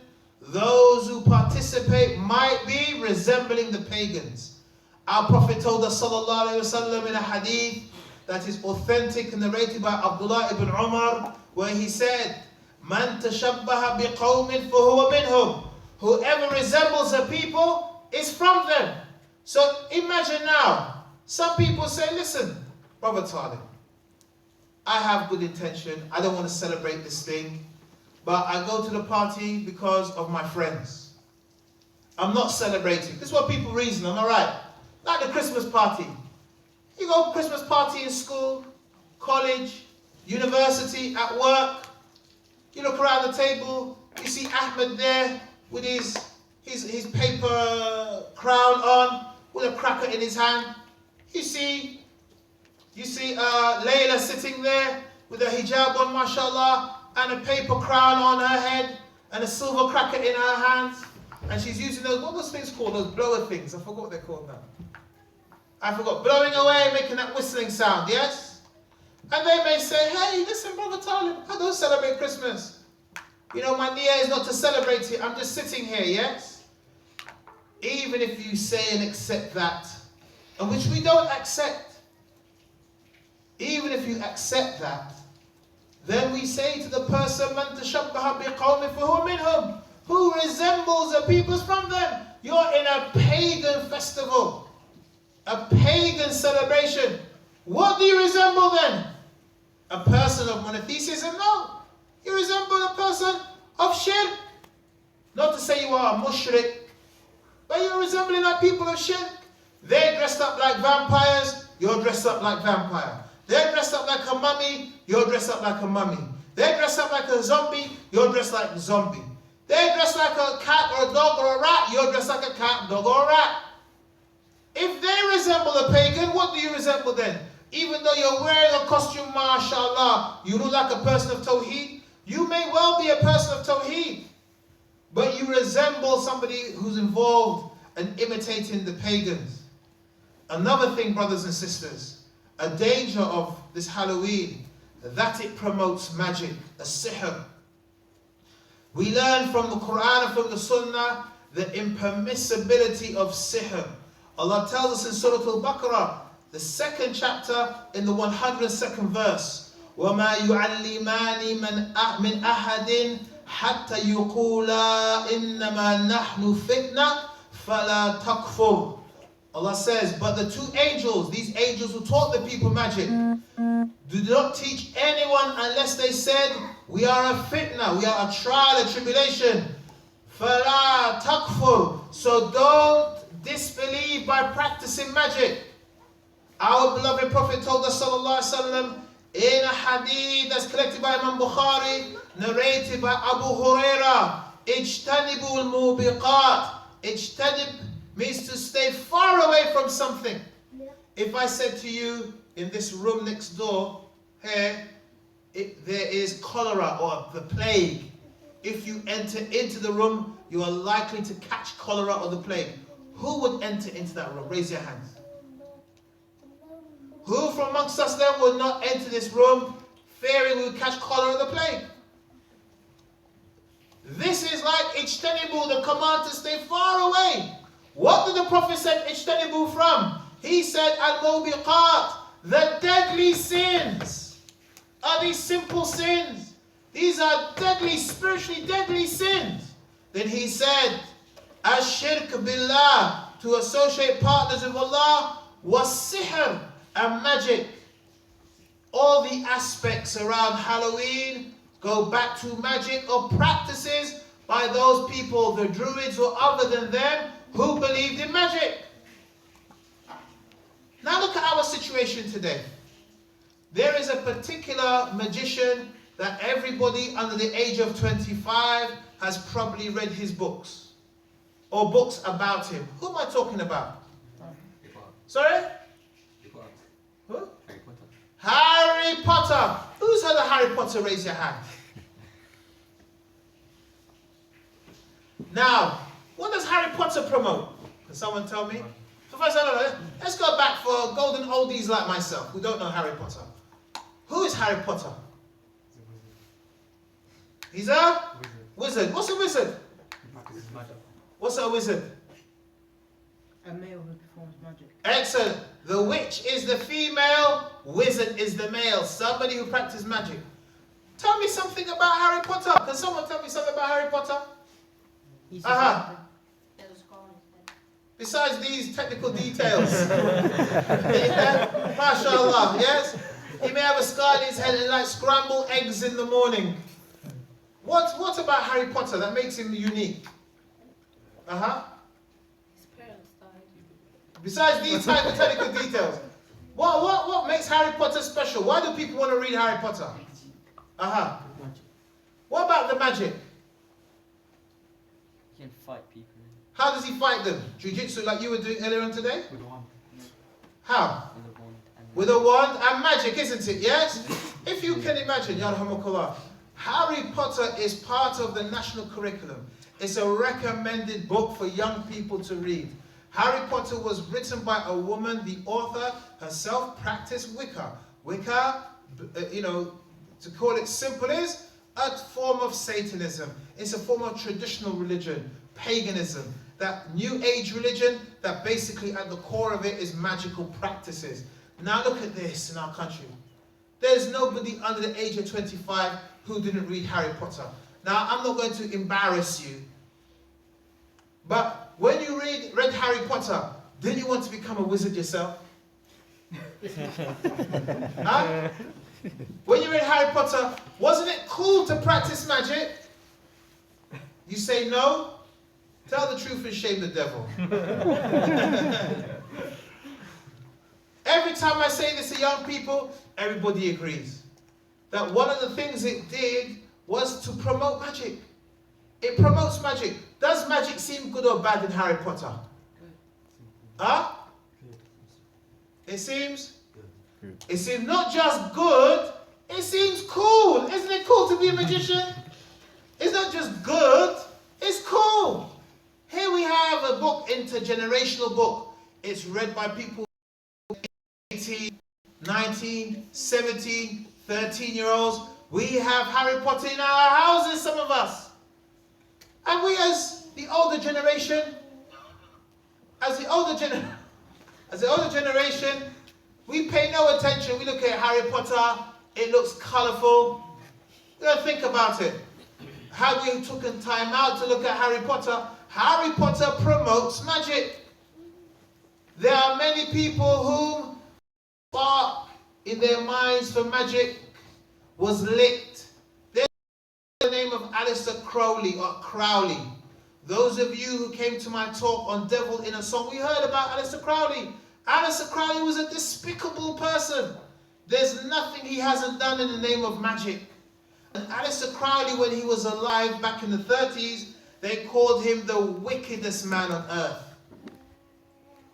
those who participate might be resembling the pagans. Our Prophet told us, sallallahu alaihi wasallam, in a hadith that is authentic and narrated by Abdullah ibn Umar, where he said, "Man tashabbaha biqawmin fahuwa minhum." Whoever resembles a people is from them. So imagine now, some people say, listen, Brother Talib, I have good intention, I don't want to celebrate this thing, but I go to the party because of my friends. I'm not celebrating. This is what people reason, am I right? Like the Christmas party. You go Christmas party in school, college, university, at work. You look around the table, you see Ahmed there with his paper crown on, with a cracker in his hand. You see Layla sitting there with a hijab on, mashallah, and a paper crown on her head, and a silver cracker in her hands. And she's using those, what those things called, those blower things? I forgot what they're called now. I forgot. Blowing away, making that whistling sound, yes? And they may say, hey, listen, Brother Talib, I don't celebrate Christmas. You know, my niyyah is not to celebrate it. I'm just sitting here, yes? Even if you say and accept that, and which we don't accept, even if you accept that, then we say to the person, "Man tashabbaha biqawmin fahuwa minhum," who resembles the peoples from them. You're in a pagan festival, a pagan celebration. What do you resemble then? A person of monotheism? No. You resemble a person of shirk. Not to say you are a mushrik, but you're resembling like people of shirk. They're dressed up like vampires, you're dressed up like vampire. They're dressed up like a mummy, you're dressed up like a mummy. They're dressed up like a zombie, you're dressed like a zombie. They're dressed like a cat or a dog or a rat, you're dressed like a cat, dog or a rat. If they resemble a pagan, what do you resemble then? Even though you're wearing a costume, mashallah, you look like a person of Tawheed. You may well be a person of Tawheed, but you resemble somebody who's involved in imitating the pagans. Another thing, brothers and sisters, a danger of this Halloween, that it promotes magic, a sihr. We learn from the Quran and from the Sunnah the impermissibility of sihr. Allah tells us in Surah Al-Baqarah, the 2nd chapter, in the 102nd verse, وَمَا يُعَلِّمَانِ مِنْ أَحَدٍ حَتَّى يُقُولَا إِنَّمَا نَحْنُ فِتْنَةٌ فَلَا تَكْفُرْ. Allah says, but the 2 angels, these angels who taught the people magic, do not teach anyone unless they said, we are a fitna, we are a trial, a tribulation. فَلَا تَكْفُرْ. So don't disbelieve by practicing magic. Our beloved Prophet told us, sallallahu alaihi wasallam, in a hadith that's collected by Imam Bukhari, narrated by Abu Huraira, اجتنبوا الموبقات. Ijtanib means to stay far away from something. If I said to you, in this room next door, here, there is cholera or the plague. If you enter into the room, you are likely to catch cholera or the plague. Who would enter into that room? Raise your hands. Who from amongst us then would not enter this room fearing we would catch cholera or the plague? This is like ijtanibu, the command to stay far away. What did the Prophet say ijtanibu from? He said al-mubiqat, the deadly sins. Are these simple sins? These are deadly, spiritually deadly sins. Then he said, ash-shirk billah, to associate partners with Allah, was sihr, and magic. All the aspects around Halloween go back to magic or practices by those people, the Druids or other than them, who believed in magic. information today. There is a particular magician that everybody under the age of 25 has probably read his books. Or books about him. Who am I talking about? Sorry? Who? Harry Potter. Who's heard of Harry Potter? Raise your hand. Now, what does Harry Potter promote? Can someone tell me? Professor, let's go back for golden oldies like myself who don't know Harry Potter. Who is Harry Potter? He's a wizard. What's a wizard? What's a wizard? A male who performs magic. Excellent. The witch is the female, wizard is the male. Somebody who practices magic. Tell me something about Harry Potter. Can someone tell me something about Harry Potter? He's Besides these technical details. Yeah, mashallah, yes? He may have a scar in his head and like scrambled eggs in the morning. What about Harry Potter that makes him unique? His parents died. Besides these hypothetical details, what makes Harry Potter special? Why do people want to read Harry Potter? What about the magic? He can fight people. How does he fight them? Jiu-jitsu like you were doing earlier on today? With one. How? With a wand. With a wand and magic, isn't it? Yes? If you can imagine, Yarhamukallah, Harry Potter is part of the national curriculum. It's a recommended book for young people to read. Harry Potter was written by a woman, the author herself practiced Wicca. Wicca, to call it simple, is a form of Satanism. It's a form of traditional religion, paganism, that new age religion that basically at the core of it is magical practices. Now look at this in our country. There's nobody under the age of 25 who didn't read Harry Potter. Now I'm not going to embarrass you, but when you read Harry Potter, didn't you want to become a wizard yourself? Huh? When you read Harry Potter, wasn't it cool to practice magic? You say no? Tell the truth and shame the devil. Every time I say this to young people, everybody agrees that one of the things it did was to promote magic. It promotes magic. Does magic seem good or bad in Harry Potter? Huh? It seems? Good. It seems not just good, it seems cool. Isn't it cool to be a magician? It's not just good, it's cool. Here we have a book, intergenerational book. It's read by people 18, 19, 17, 13-year-olds. We have Harry Potter in our houses, some of us. And we as the older generation, we pay no attention. We look at Harry Potter, it looks colourful. We don't think about it. Had we taken time out to look at Harry Potter promotes magic. There are many people whom spark in their minds for magic was lit. There's the name of Aleister Crowley. Those of you who came to my talk on Devil in a Song, we heard about Aleister Crowley. Aleister Crowley was a despicable person. There's nothing he hasn't done in the name of magic. And Aleister Crowley, when he was alive back in the 30s, they called him the wickedest man on earth.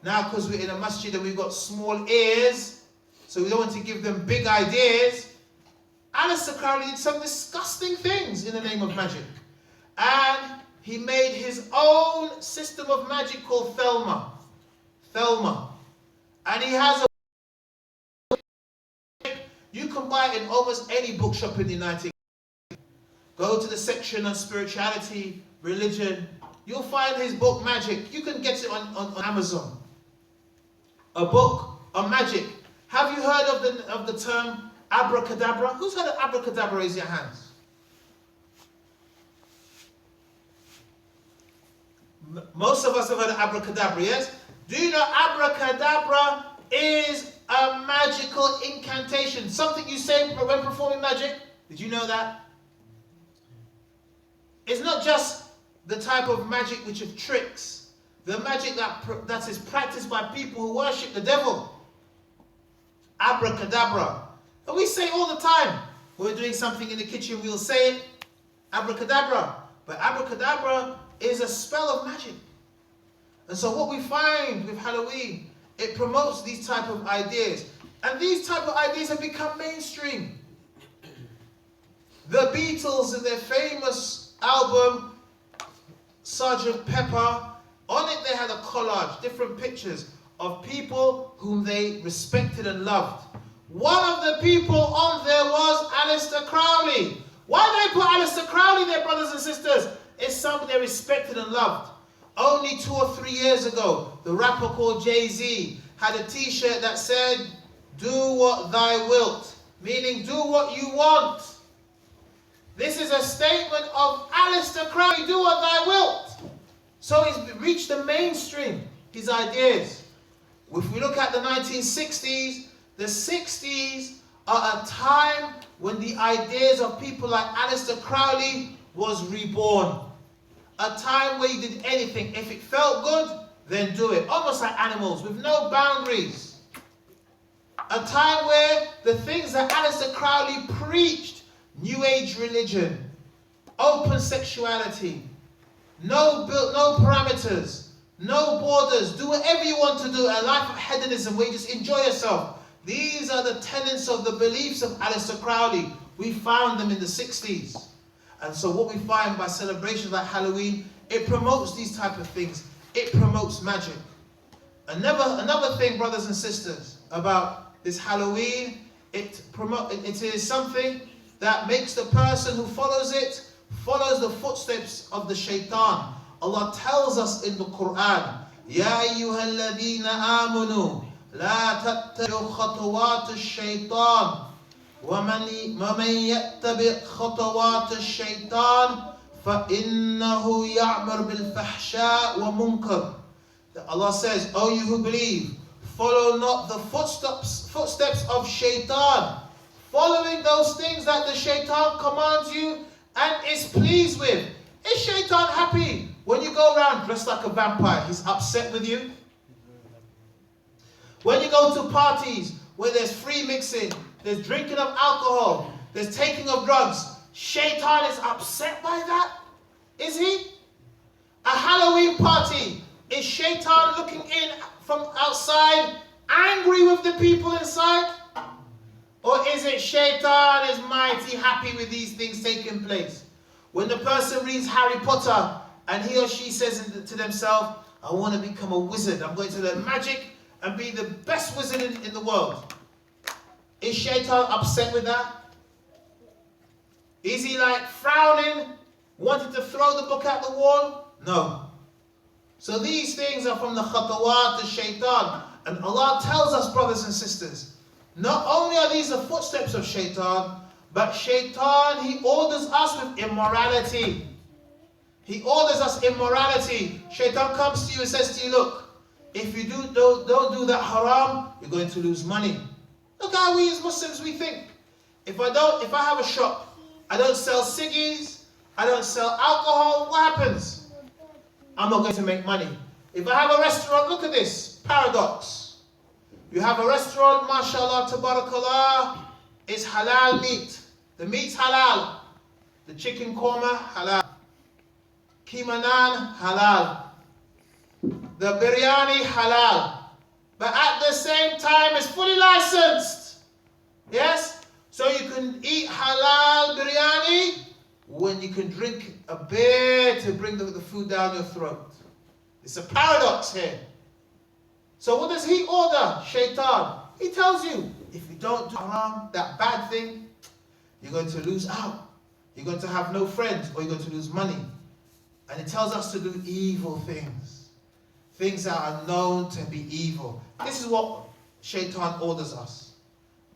Now, because we're in a masjid and we've got small ears, so we don't want to give them big ideas, Aleister Crowley did some disgusting things in the name of magic. And he made his own system of magic called Thelma. And he has a... You can buy it in almost any bookshop in the United States. Go to the section on spirituality, religion. You'll find his book, Magic. You can get it on Amazon. A book on magic. Have you heard of the term abracadabra? Who's heard of abracadabra? Raise your hands. Most of us have heard of abracadabra, yes? Do you know abracadabra is a magical incantation? Something you say when performing magic? Did you know that? It's not just the type of magic which of tricks. The magic that is practiced by people who worship the devil. abracadabra. And we say all the time, we're doing something in the kitchen, we'll say it, abracadabra. But abracadabra is a spell of magic. And so what we find with Halloween, it promotes these type of ideas. And these type of ideas have become mainstream. The Beatles in their famous album, Sgt. Pepper, on it they had a collage, different pictures of people whom they respected and loved. One of the people on there was Aleister Crowley. Why did they put Aleister Crowley there, brothers and sisters? It's somebody they respected and loved. Only 2 or 3 years ago, the rapper called Jay-Z had a t-shirt that said, "Do what thy wilt," meaning do what you want. This is a statement of Aleister Crowley, do what thy wilt. So he's reached the mainstream, his ideas. If we look at the 1960s, the 60s are a time when the ideas of people like Aleister Crowley was reborn. A time where you did anything. If it felt good, then do it. Almost like animals, with no boundaries. A time where the things that Aleister Crowley preached, New Age religion, open sexuality, no parameters, no borders, do whatever you want to do, a life of hedonism where you just enjoy yourself. These are the tenets of the beliefs of Aleister Crowley. We found them in the 60s. And so what we find by celebrations like Halloween, it promotes these type of things. It promotes magic. Another thing, brothers and sisters, about this Halloween, it is something that makes the person who follows it, follows the footsteps of the shaitan. Allah tells us in the Quran, Ya ayyuhalladhina amanu, la tattabi'u khutuwat ash-shaytan. وَمَنْ يَتَّبِعْ خَطَوَاتِ الشَّيْطَانِ فَإِنَّهُ يَعْمُرُ بِالْفَحْشَاءِ وَمُنْكَرٍ. Allah says, O you who believe, follow not the footsteps of shaitan, following those things that the shaitan commands you and is pleased with. Is shaitan happy when you go around dressed like a vampire? He's upset with you. When you go to parties where there's free mixing, there's drinking of alcohol, there's taking of drugs, shaitan is upset by that? Is he? A Halloween party, is shaitan looking in from outside, angry with the people inside? Or is it shaitan is mighty happy with these things taking place? When the person reads Harry Potter and he or she says to themselves, I want to become a wizard, I'm going to learn magic and be the best wizard in the world. Is shaitan upset with that? Is he like frowning, wanting to throw the book at the wall? No. So these things are from the khatawat, the shaitan. And Allah tells us, brothers and sisters, not only are these the footsteps of shaitan, but shaitan, he orders us with immorality. He orders us immorality. Shaitan comes to you and says to you, look, if you don't do that haram, you're going to lose money. Look how we as Muslims, we think. If I have a shop, I don't sell ciggies, I don't sell alcohol, what happens? I'm not going to make money. If I have a restaurant, look at this, paradox. You have a restaurant, mashallah, tabarakallah, it's halal meat. The meat's halal. The chicken korma, halal. Keema naan, halal. The biryani, halal. But at the same time, it's fully licensed. Yes? So you can eat halal biryani when you can drink a beer to bring the food down your throat. It's a paradox here. So what does he order? Shaitan. He tells you, if you don't do haram, that bad thing, you're going to lose out. You're going to have no friends or you're going to lose money. And he tells us to do evil things. Things that are known to be evil. This is what shaitan orders us.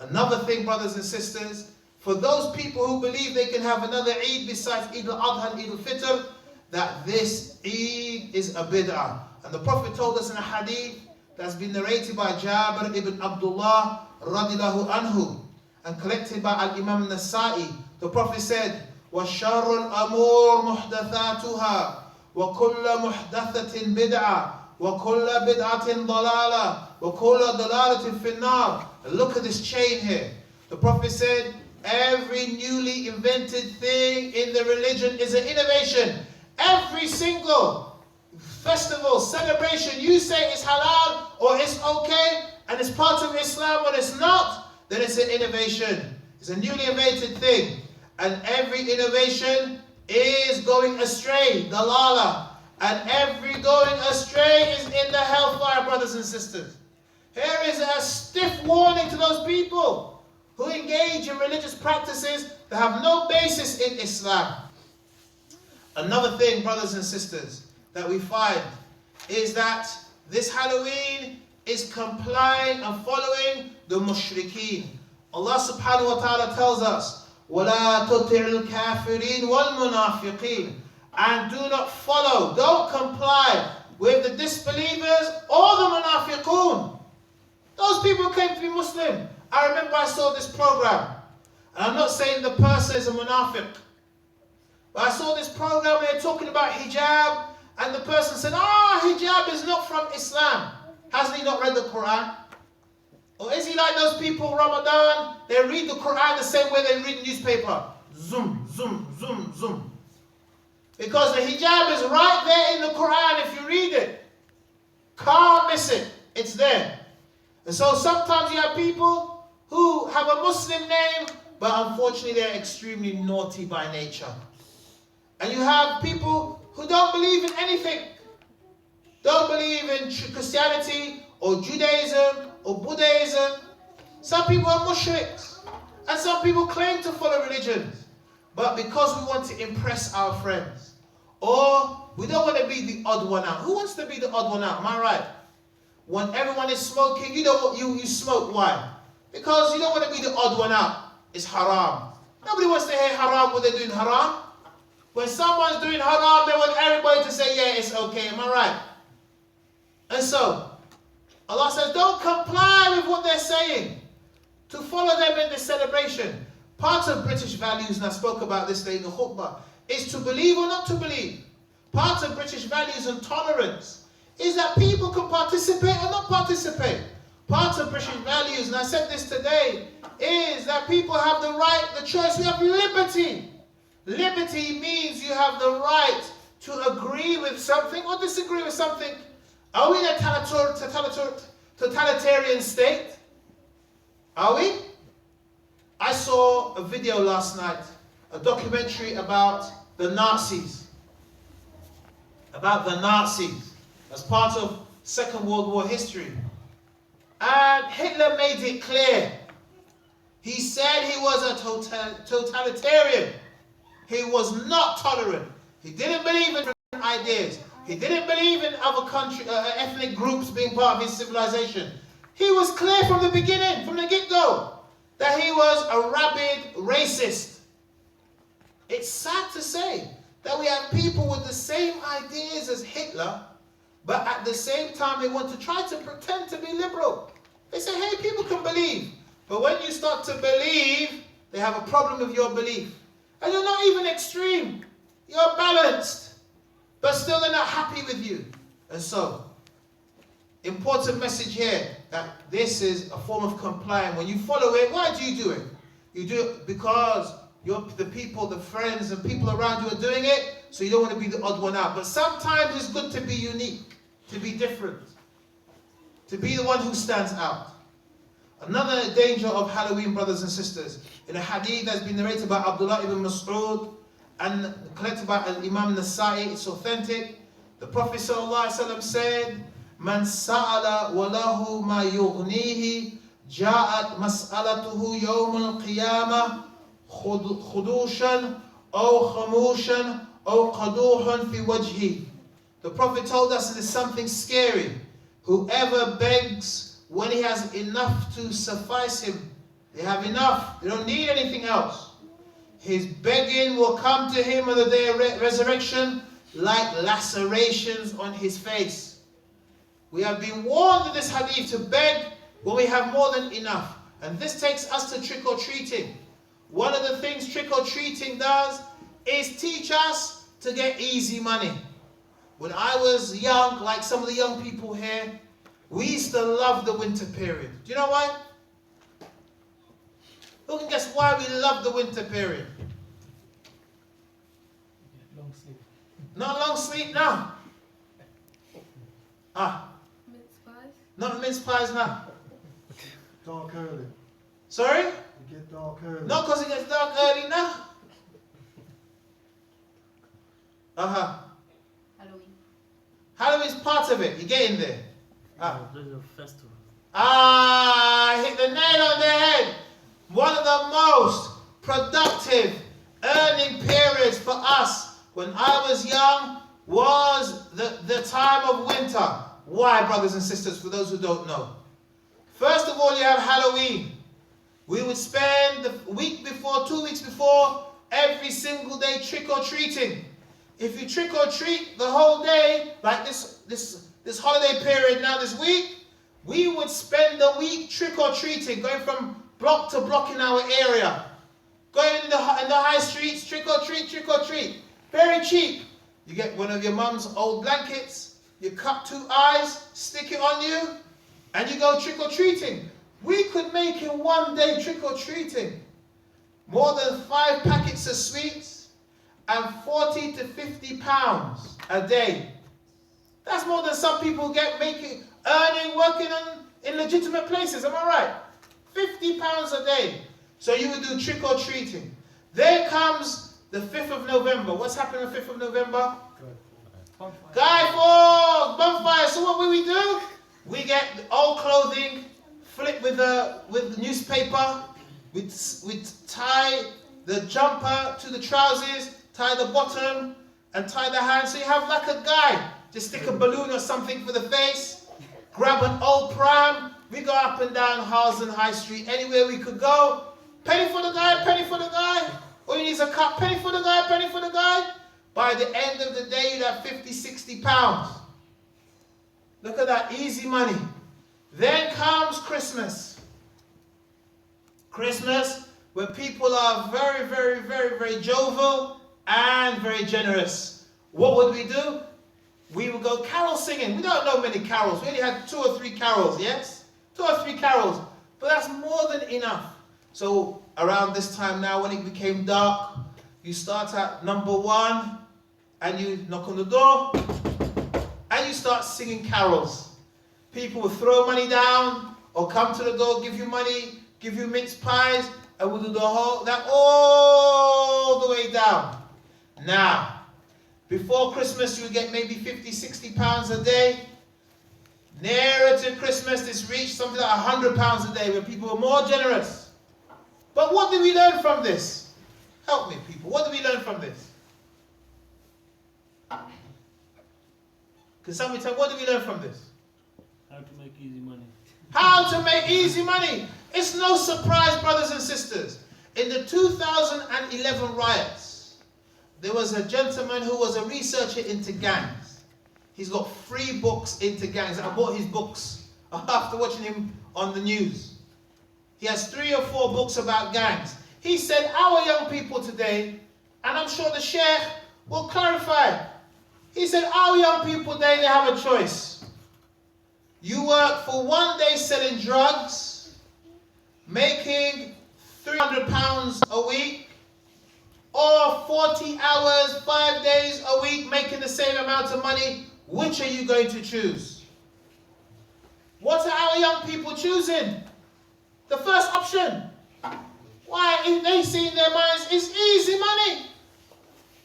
Another thing, brothers and sisters, for those people who believe they can have another Eid besides Eid al-Adha and Eid al-Fitr, that this Eid is a bid'ah. And the Prophet told us in a hadith that's been narrated by Jabir ibn Abdullah radiyallahu anhu and collected by Al-Imam Nasa'i. The Prophet said, وَالشَّرُّ الْأَمُورِ مُحْدَثَاتُهَا وَكُلَّ مُحْدَثَةٍ بِدْعَةٍ وَكُلَّ بِدْعَةٍ ضَلَالَةٍ وَكُلَّ ضَلَالَةٍ فِي النَّارِ. And look at this chain here. The Prophet said, every newly invented thing in the religion is an innovation. Every single festival, celebration, you say it's halal or it's okay and it's part of Islam, when it's not, then it's an innovation. It's a newly invented thing. And every innovation is going astray, dalala. And every going astray is in the hellfire, brothers and sisters. Here is a stiff warning to those people who engage in religious practices that have no basis in Islam. Another thing, brothers and sisters, that we find is that this Halloween is complying and following the mushrikeen. Allah subhanahu wa ta'ala tells us, وَلَا تُطِعِ الْكَافِرِينَ وَالْمُنَافِقِينَ. And do not follow, don't comply with the disbelievers or the munafiqun. Those people came to be Muslim. I remember I saw this program. And I'm not saying the person is a munafiq. But I saw this program where they're talking about hijab. And the person said, hijab is not from Islam. Hasn't he not read the Quran? Or is he like those people, Ramadan, they read the Quran the same way they read the newspaper? Zoom, zoom, zoom, zoom. Because the hijab is right there in the Quran if you read it. Can't miss it. It's there. And so sometimes you have people who have a Muslim name, but unfortunately they're extremely naughty by nature. And you have people who don't believe in anything. Don't believe in Christianity or Judaism or Buddhism. Some people are mushriks. And some people claim to follow religions. But because we want to impress our friends, or we don't want to be the odd one out. Who wants to be the odd one out? Am I right? When everyone is smoking, you smoke. Why? Because you don't want to be the odd one out. It's haram. Nobody wants to hear haram when they're doing haram. When someone's doing haram, they want everybody to say, yeah, it's okay. Am I right? And so, Allah says, don't comply with what they're saying. To follow them in this celebration. Part of British values, and I spoke about this day in the khutbah, is to believe or not to believe. Part of British values and tolerance is that people can participate or not participate. Part of British values, and I said this today, is that people have the right, the choice. We have liberty. Liberty means you have the right to agree with something or disagree with something. Are we in a totalitarian state? Are we? I saw a video last night, a documentary about the Nazis. About the Nazis as part of Second World War history. And Hitler made it clear. He said he was a totalitarian. He was not tolerant. He didn't believe in different ideas. He didn't believe in other ethnic groups being part of his civilization. He was clear from the beginning, from the get-go, that he was a rabid racist. It's sad to say that we have people with the same ideas as Hitler, but at the same time they want to try to pretend to be liberal. They say, hey, people can believe. But when you start to believe, they have a problem with your belief. And you're not even extreme. You're balanced. But still they're not happy with you. And so, important message here, that this is a form of compliance. When you follow it, why do you do it? You do it because the people, the friends and people around you are doing it, so you don't want to be the odd one out. But sometimes it's good to be unique, to be different, to be the one who stands out. Another danger of Halloween, brothers and sisters, in a hadith that's been narrated by Abdullah ibn Mas'ud and collected by Imam Nasa'i, it's authentic. The Prophet ﷺ said, Man sa'ala walahu ma yughnihi ja'at mas'alatuhu yawm al-qiyamah khudushan aw khamushan aw qaduhan fi wajhi. The Prophet told us it is something scary. Whoever begs when he has enough to suffice him, they have enough, they don't need anything else. His begging will come to him on the day of resurrection like lacerations on his face. We have been warned in this hadith to beg when we have more than enough. And this takes us to trick-or-treating. One of the things trick-or-treating does is teach us to get easy money. When I was young, like some of the young people here, We used to love the winter period. Do you know why? Who can guess why we love the winter period? Yeah, long sleep. Not long sleep now. Mince pies. Not mince pies now. Dark early. Sorry? You get dark early. Not because it gets dark early now. Halloween. Halloween's part of it. You get in there. There's a festival. Hit the nail on the head. One of the most productive earning periods for us when I was young was the time of winter. Why, brothers and sisters, for those who don't know? First of all, you have Halloween. We would spend the week before, 2 weeks before, every single day trick-or-treating. If you trick-or-treat the whole day, like this holiday period now this week, we would spend the week trick-or-treating, going from block to block in our area. Going in the high streets, trick-or-treat, trick-or-treat. Very cheap. You get one of your mum's old blankets, you cut 2 eyes, stick it on you, and you go trick-or-treating. We could make in one day trick-or-treating more than 5 packets of sweets and 40 to 50 pounds a day. That's more than some people earning, working in legitimate places. Am I right? 50 pounds a day. So you would do trick-or-treating. Then comes the 5th of November. What's happening on the 5th of November? Guy Fawkes, bonfire. So what will we do? We get old clothing, flip with newspaper. We tie the jumper to the trousers, tie the bottom, and tie the hands. So you have like a guy. Just stick a balloon or something for the face. Grab an old pram. We go up and down Harlesden High Street, anywhere we could go. Penny for the guy, penny for the guy. All you need is a cup, penny for the guy, penny for the guy. By the end of the day, you'd have 50, 60 pounds. Look at that, easy money. Then comes Christmas. Christmas, where people are very, very, very, very jovial and very generous. What would we do? We would go carol singing. We don't know many carols. We only had 2 or 3 carols, yes? 2 or 3 carols. But that's more than enough. So around this time now, when it became dark, you start at number 1 and you knock on the door and you start singing carols. People will throw money down or come to the door, give you money, give you mince pies, and we'll do that all the way down. Now, before Christmas, you get maybe 50, 60 pounds a day. Nearer to Christmas, this reached something like 100 pounds a day, where people were more generous. But what did we learn from this? Help me, people. What did we learn from this? Can somebody tell me, what did we learn from this? How to make easy money. How to make easy money. It's no surprise, brothers and sisters. In the 2011 riots, there was a gentleman who was a researcher into gangs. He's got 3 books into gangs. I bought his books after watching him on the news. He has 3 or 4 books about gangs. He said our young people today, and I'm sure the Sheikh will clarify, he said our young people today, they have a choice. You work for 1 day selling drugs, making £300 a week, or 40 hours, 5 days a week, making the same amount of money. Which are you going to choose? What are our young people choosing? The first option. Why? If they see in their minds, it's easy money.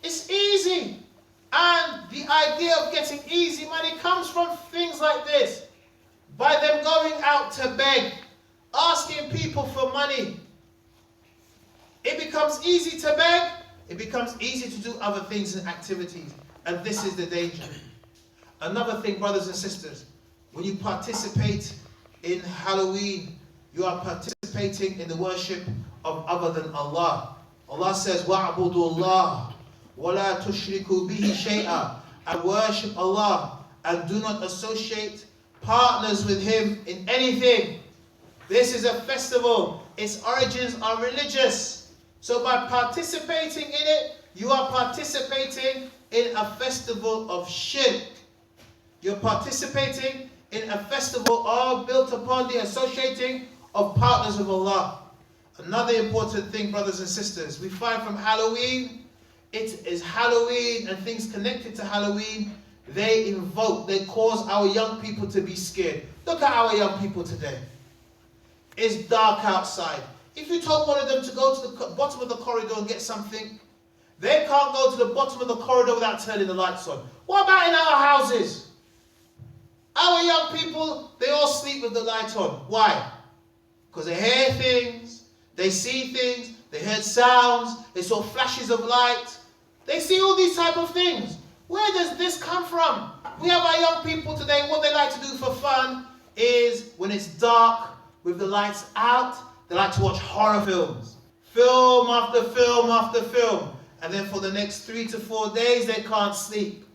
It's easy. And the idea of getting easy money comes from things like this. By them going out to beg, asking people for money. It becomes easy to beg. It becomes easy to do other things and activities. And this is the danger. Another thing, brothers and sisters, when you participate in Halloween, you are participating in the worship of other than Allah. Allah says, وَاعْبُدُوا اللَّهِ وَلَا تُشْرِكُوا بِهِ شَيْئًا. And worship Allah and do not associate partners with Him in anything. This is a festival. Its origins are religious. So by participating in it, you are participating in a festival of shirk. You're participating in a festival are built upon the associating of partners with Allah. Another important thing, brothers and sisters, we find from Halloween, it is Halloween and things connected to Halloween, they cause our young people to be scared. Look at our young people today. It's dark outside. If you told one of them to go to the bottom of the corridor and get something, they can't go to the bottom of the corridor without turning the lights on. What about in our houses? Our young people, they all sleep with the light on. Why? Because they hear things, they see things, they heard sounds, they saw flashes of light. They see all these type of things. Where does this come from? We have our young people today, what they like to do for fun is when it's dark with the lights out, they like to watch horror films. Film after film after film. And then for the next 3 to 4 days, they can't sleep.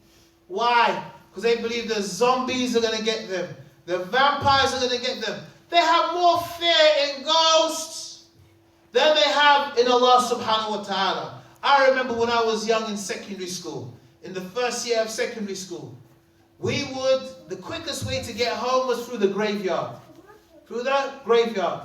Why? Because they believe the zombies are going to get them. The vampires are going to get them. They have more fear in ghosts than they have in Allah subhanahu wa ta'ala. I remember when I was young in secondary school, in the first year of secondary school, the quickest way to get home was through the graveyard. Through the graveyard.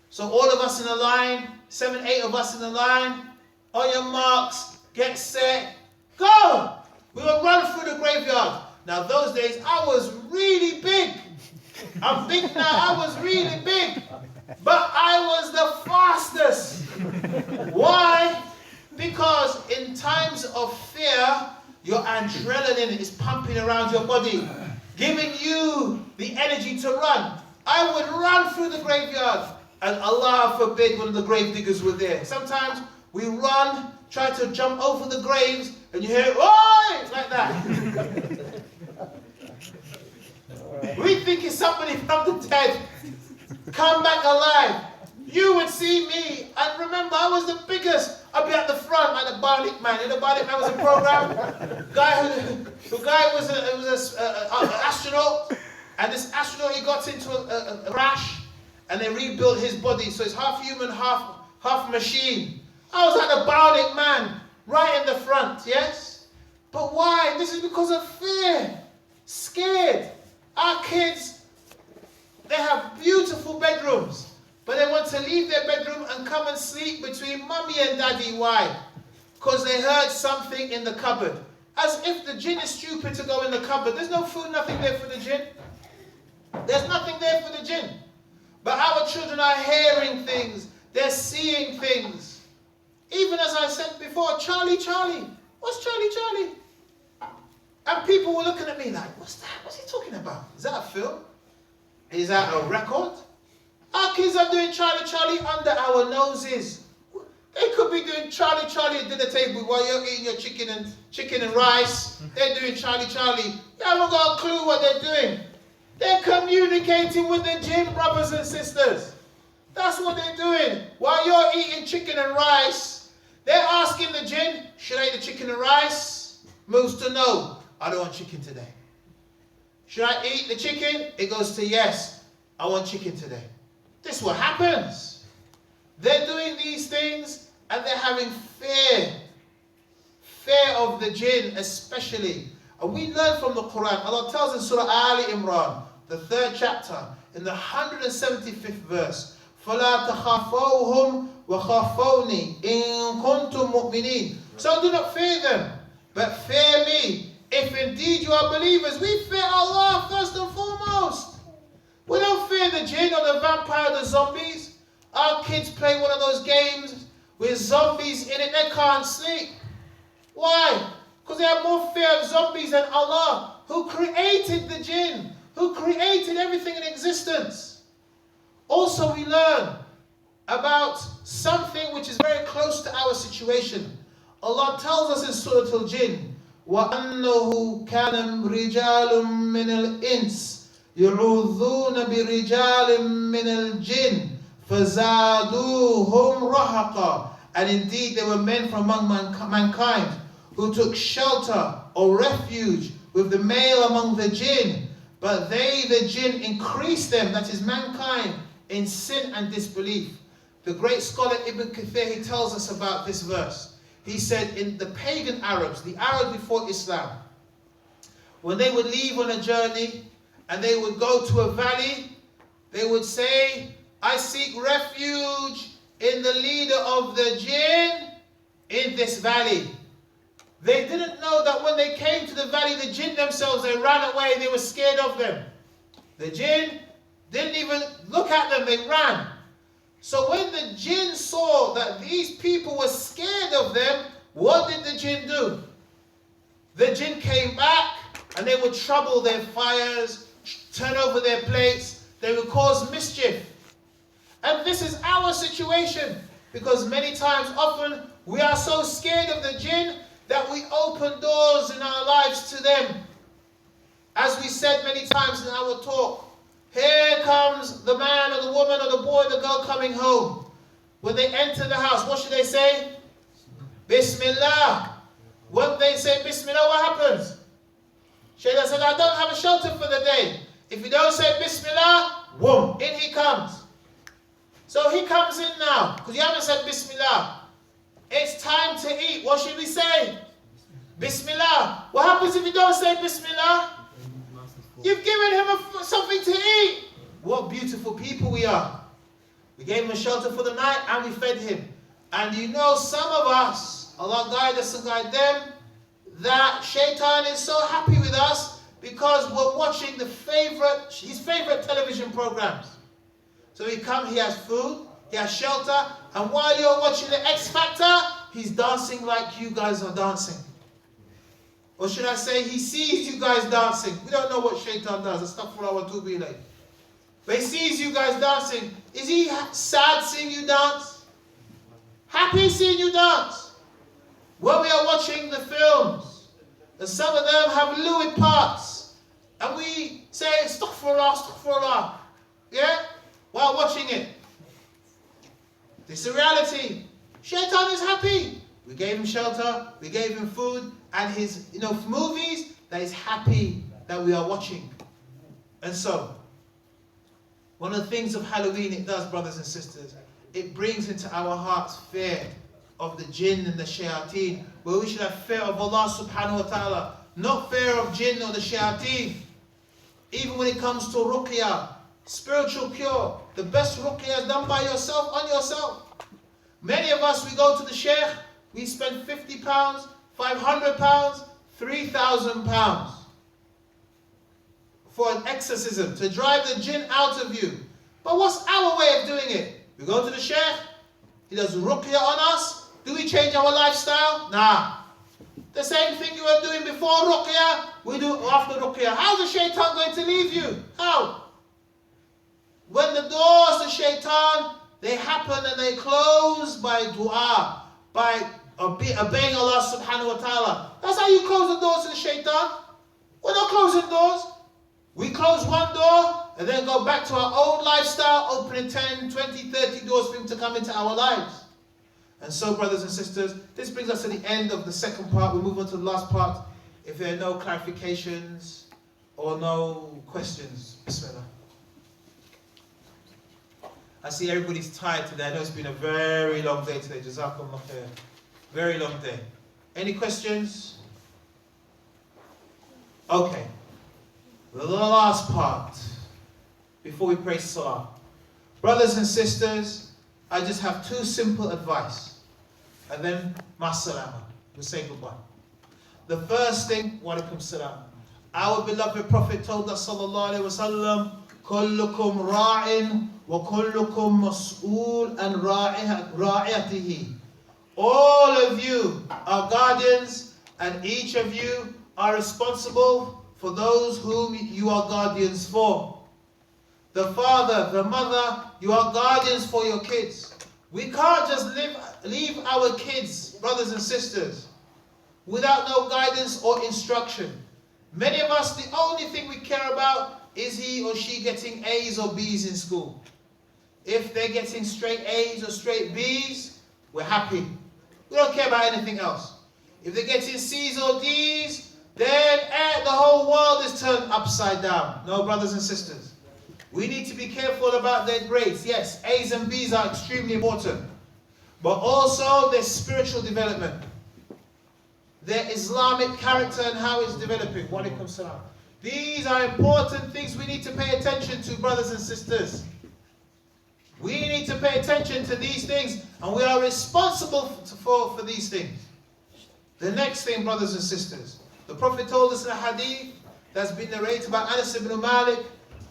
So all of us in a line, 7, 8 of us in a line, on your marks, get set, go! We would run through the graveyard. Now those days, I was really big. I'm big now, I was really big. But I was the fastest. Why? Because in times of fear, your adrenaline is pumping around your body, giving you the energy to run. I would run through the graveyard, and Allah forbid when the grave diggers were there. Sometimes we run, try to jump over the graves, and you hear, "Oi!" like that. We think it's somebody from the dead, come back alive. You would see me, and remember, I was the biggest. I'd be at the front, like the Bardic Man. You know, Bardic Man was a program. The guy was an astronaut, and this astronaut, he got into a crash, and they rebuilt his body, so it's half human, half machine. I was like the Bardic Man, right in the front, yes? But why? This is because of fear. Scared. Our kids, they have beautiful bedrooms, but they want to leave their bedroom and come and sleep between mummy and daddy. Why? Because they heard something in the cupboard. As if the jinn is stupid to go in the cupboard. There's no food, nothing there for the jinn. There's nothing there for the jinn. But our children are hearing things. They're seeing things. Even as I said before, Charlie, Charlie. What's Charlie, Charlie? And people were looking at me like, what's that? What's he talking about? Is that a film? Is that a record? Our kids are doing Charlie, Charlie under our noses. They could be doing Charlie, Charlie at dinner table while you're eating your chicken and rice. They're doing Charlie, Charlie. You haven't got a clue what they're doing. They're communicating with the jinn, brothers and sisters. That's what they're doing. While you're eating chicken and rice, they're asking the jinn, should I eat the chicken and rice? Moves to no. I don't want chicken today. Should I eat the chicken? It goes to yes. I want chicken today. This is what happens. They're doing these things and they're having fear. Fear of the jinn especially. And we learn from the Quran. Allah tells in Surah Ali Imran, the 3rd chapter, in the 175th verse, فَلَا تَخَافَوْهُمْ وَخَافَوْنِي إِن كُنْتُم مُؤْمِنِينَ. So do not fear them, but fear me. If indeed you are believers, we fear Allah first and foremost. We don't fear the jinn or the vampire or the zombies. Our kids play one of those games with zombies in it, they can't sleep. Why? Because they have more fear of zombies than Allah, who created the jinn, who created everything in existence. Also we learn about something which is very close to our situation. Allah tells us in Surah Al-Jinn, وَأَنَّهُ كَانَ رِجَالٌ مِّنَ الْإِنسِ يُعُوذُونَ بِرِجَالٍ مِّنَ الْجِنِّ فَزَادُوهُمْ رَهَقًا. And indeed there were men from among mankind who took shelter or refuge with the male among the jinn, but they, the jinn, increased them, that is mankind, in sin and disbelief. The great scholar Ibn Kathir, he tells us about this verse. He said in the pagan Arabs, the Arabs before Islam, when they would leave on a journey and they would go to a valley, they would say, I seek refuge in the leader of the jinn in this valley. They didn't know that when they came to the valley, the jinn themselves, they ran away, they were scared of them. The jinn didn't even look at them, they ran. So when the jinn saw that these people were scared of them, what did the jinn do? The jinn came back and they would trouble their fires, turn over their plates, they would cause mischief. And this is our situation, because many times, often, we are so scared of the jinn that we open doors in our lives to them. As we said many times in our talk, here comes the man or the woman or the boy or the girl coming home. When they enter the house, what should they say? Bismillah. When they say Bismillah, what happens? Shaitan said, I don't have a shelter for the day. If you don't say Bismillah, boom, in he comes. So he comes in now, because you haven't said Bismillah. It's time to eat. What should we say? Bismillah. What happens if you don't say Bismillah? You've given him something to eat. What beautiful people we are. We gave him a shelter for the night and we fed him. And you know, some of us, Allah guide us and guide them, that Shaitan is so happy with us because we're watching his favorite television programs. So he has food, he has shelter, and while you're watching the X Factor, he's dancing like you guys are dancing. Or should I say, he sees you guys dancing. We don't know what Shaitan does. Astaghfirullah wa tubu ilayh. But he sees you guys dancing. Is he sad seeing you dance? Happy seeing you dance? When we are watching the films, and some of them have lewd parts, and we say, astaghfirullah, astaghfirullah, yeah? While watching it. This is a reality. Shaitan is happy. We gave him shelter, we gave him food, and his movies that he's happy that we are watching. And so, one of the things of Halloween it does, brothers and sisters, it brings into our hearts fear of the jinn and the shayateen, where we should have fear of Allah subhanahu wa ta'ala, not fear of jinn or the shayateen. Even when it comes to ruqyah, spiritual cure, the best ruqyah is done by yourself, on yourself. Many of us, we go to the sheikh, we spend £50, £500, £3,000 for an exorcism, to drive the jinn out of you. But what's our way of doing it? We go to the sheikh, he does ruqyah on us. Do we change our lifestyle? Nah. The same thing you were doing before ruqyah, we do after ruqyah. How's the shaitan going to leave you? How? When the doors of shaitan, they happen and they close by dua, by obeying Allah subhanahu wa ta'ala. That's how you close the doors to the shaitan. We're not closing doors. We close one door and then go back to our old lifestyle, opening 10, 20, 30 doors for him to come into our lives. And so, brothers and sisters, this brings us to the end of the second part. We move on to the last part. If there are no clarifications or no questions, Bismillah. I see everybody's tired today. I know it's been a very long day today. Jazakumullah khair. Very long day. Any questions? Okay. The last part, before we pray salah. Brothers and sisters, I just have two simple advice. And then, ma'as-salama. We'll say goodbye. The first thing, wa alaikum salam. Our beloved Prophet told us, sallallahu alayhi wa sallam, كلكم راع وكلكم مسؤول عن رعيته. All of you are guardians and each of you are responsible for those whom you are guardians for. The father, the mother, you are guardians for your kids. We can't just leave our kids, brothers and sisters, without no guidance or instruction. Many of us, the only thing we care about is he or she getting A's or B's in school. If they're getting straight A's or straight B's, we're happy. We don't care about anything else. If they're getting C's or D's, then the whole world is turned upside down. No, brothers and sisters. We need to be careful about their grades. Yes, A's and B's are extremely important. But also their spiritual development. Their Islamic character and how it's developing. Wa alaikum salam. These are important things we need to pay attention to, brothers and sisters. We need to pay attention to these things, and we are responsible for these things. The next thing, brothers and sisters, the Prophet told us in a hadith that's been narrated by Anas ibn Malik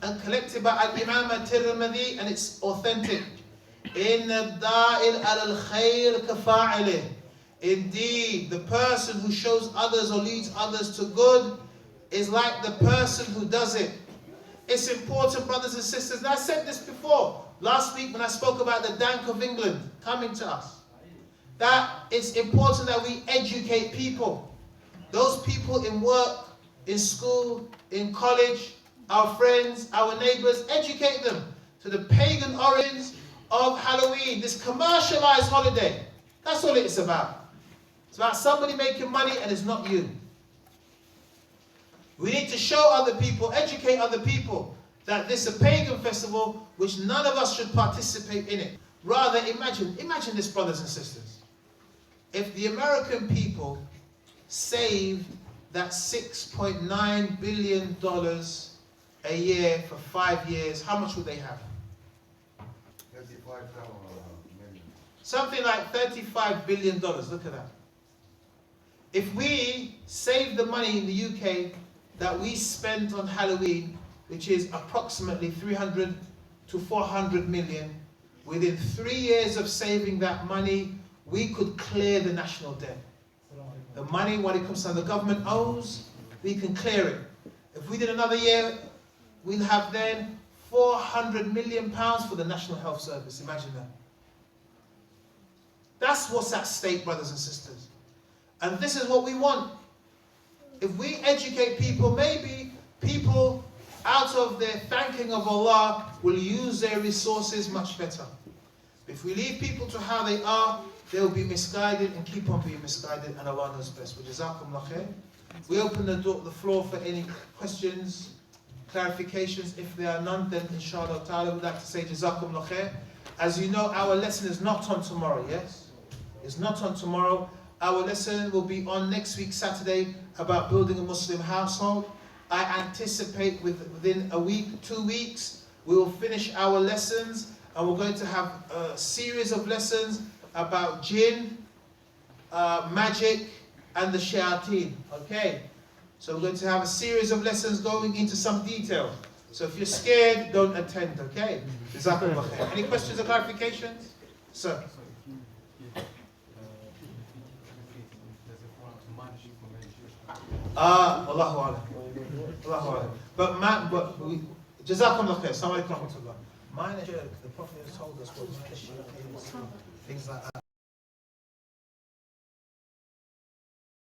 and collected by Al-Imam al-Tirmidhi, and it's authentic. Inna da'il al-khayr kafa'ilih. Indeed, the person who shows others or leads others to good is like the person who does it. It's important, brothers and sisters, and I said this before, last week when I spoke about the Bank of England coming to us, that it's important that we educate people. Those people in work, in school, in college, our friends, our neighbors, educate them to the pagan origins of Halloween, this commercialized holiday. That's all it's about. It's about somebody making money and it's not you. We need to show other people, educate other people that this is a pagan festival which none of us should participate in it. Rather, imagine this, brothers and sisters. If the American people saved that $6.9 billion a year for 5 years, how much would they have? 35 million. Something like $35 billion. Look at that. If we save the money in the UK that we spent on Halloween, which is approximately 300 to 400 million, within 3 years of saving that money, we could clear the national debt. The money, when it comes to the government owes, we can clear it. If we did another year, we'll have then £400 million for the National Health Service. Imagine that. That's what's at stake, brothers and sisters. And this is what we want. If we educate people, maybe people out of their thanking of Allah will use their resources much better. If we leave people to how they are, they'll be misguided and keep on being misguided, and Allah knows best. Jazakumullah khair. We open the floor for any questions, clarifications. If there are none, then inshallah ta'ala we'd like to say Jazakumullah khair. As you know, our lesson is not on tomorrow, yes? It's not on tomorrow. Our lesson will be on next week, Saturday, about building a Muslim household. I anticipate within a week, 2 weeks, we will finish our lessons, and we're going to have a series of lessons about jinn, magic, and the shayateen. Okay? So we're going to have a series of lessons going into some detail. So if you're scared, don't attend, okay? Jazakumullah khair. Any questions or clarifications? Sir? Allahu Alam. Allahu Alam. But Jazakumullah khair. Assalamu alaikum wa rahmatullah. Mine, the Prophet has told us what things like that.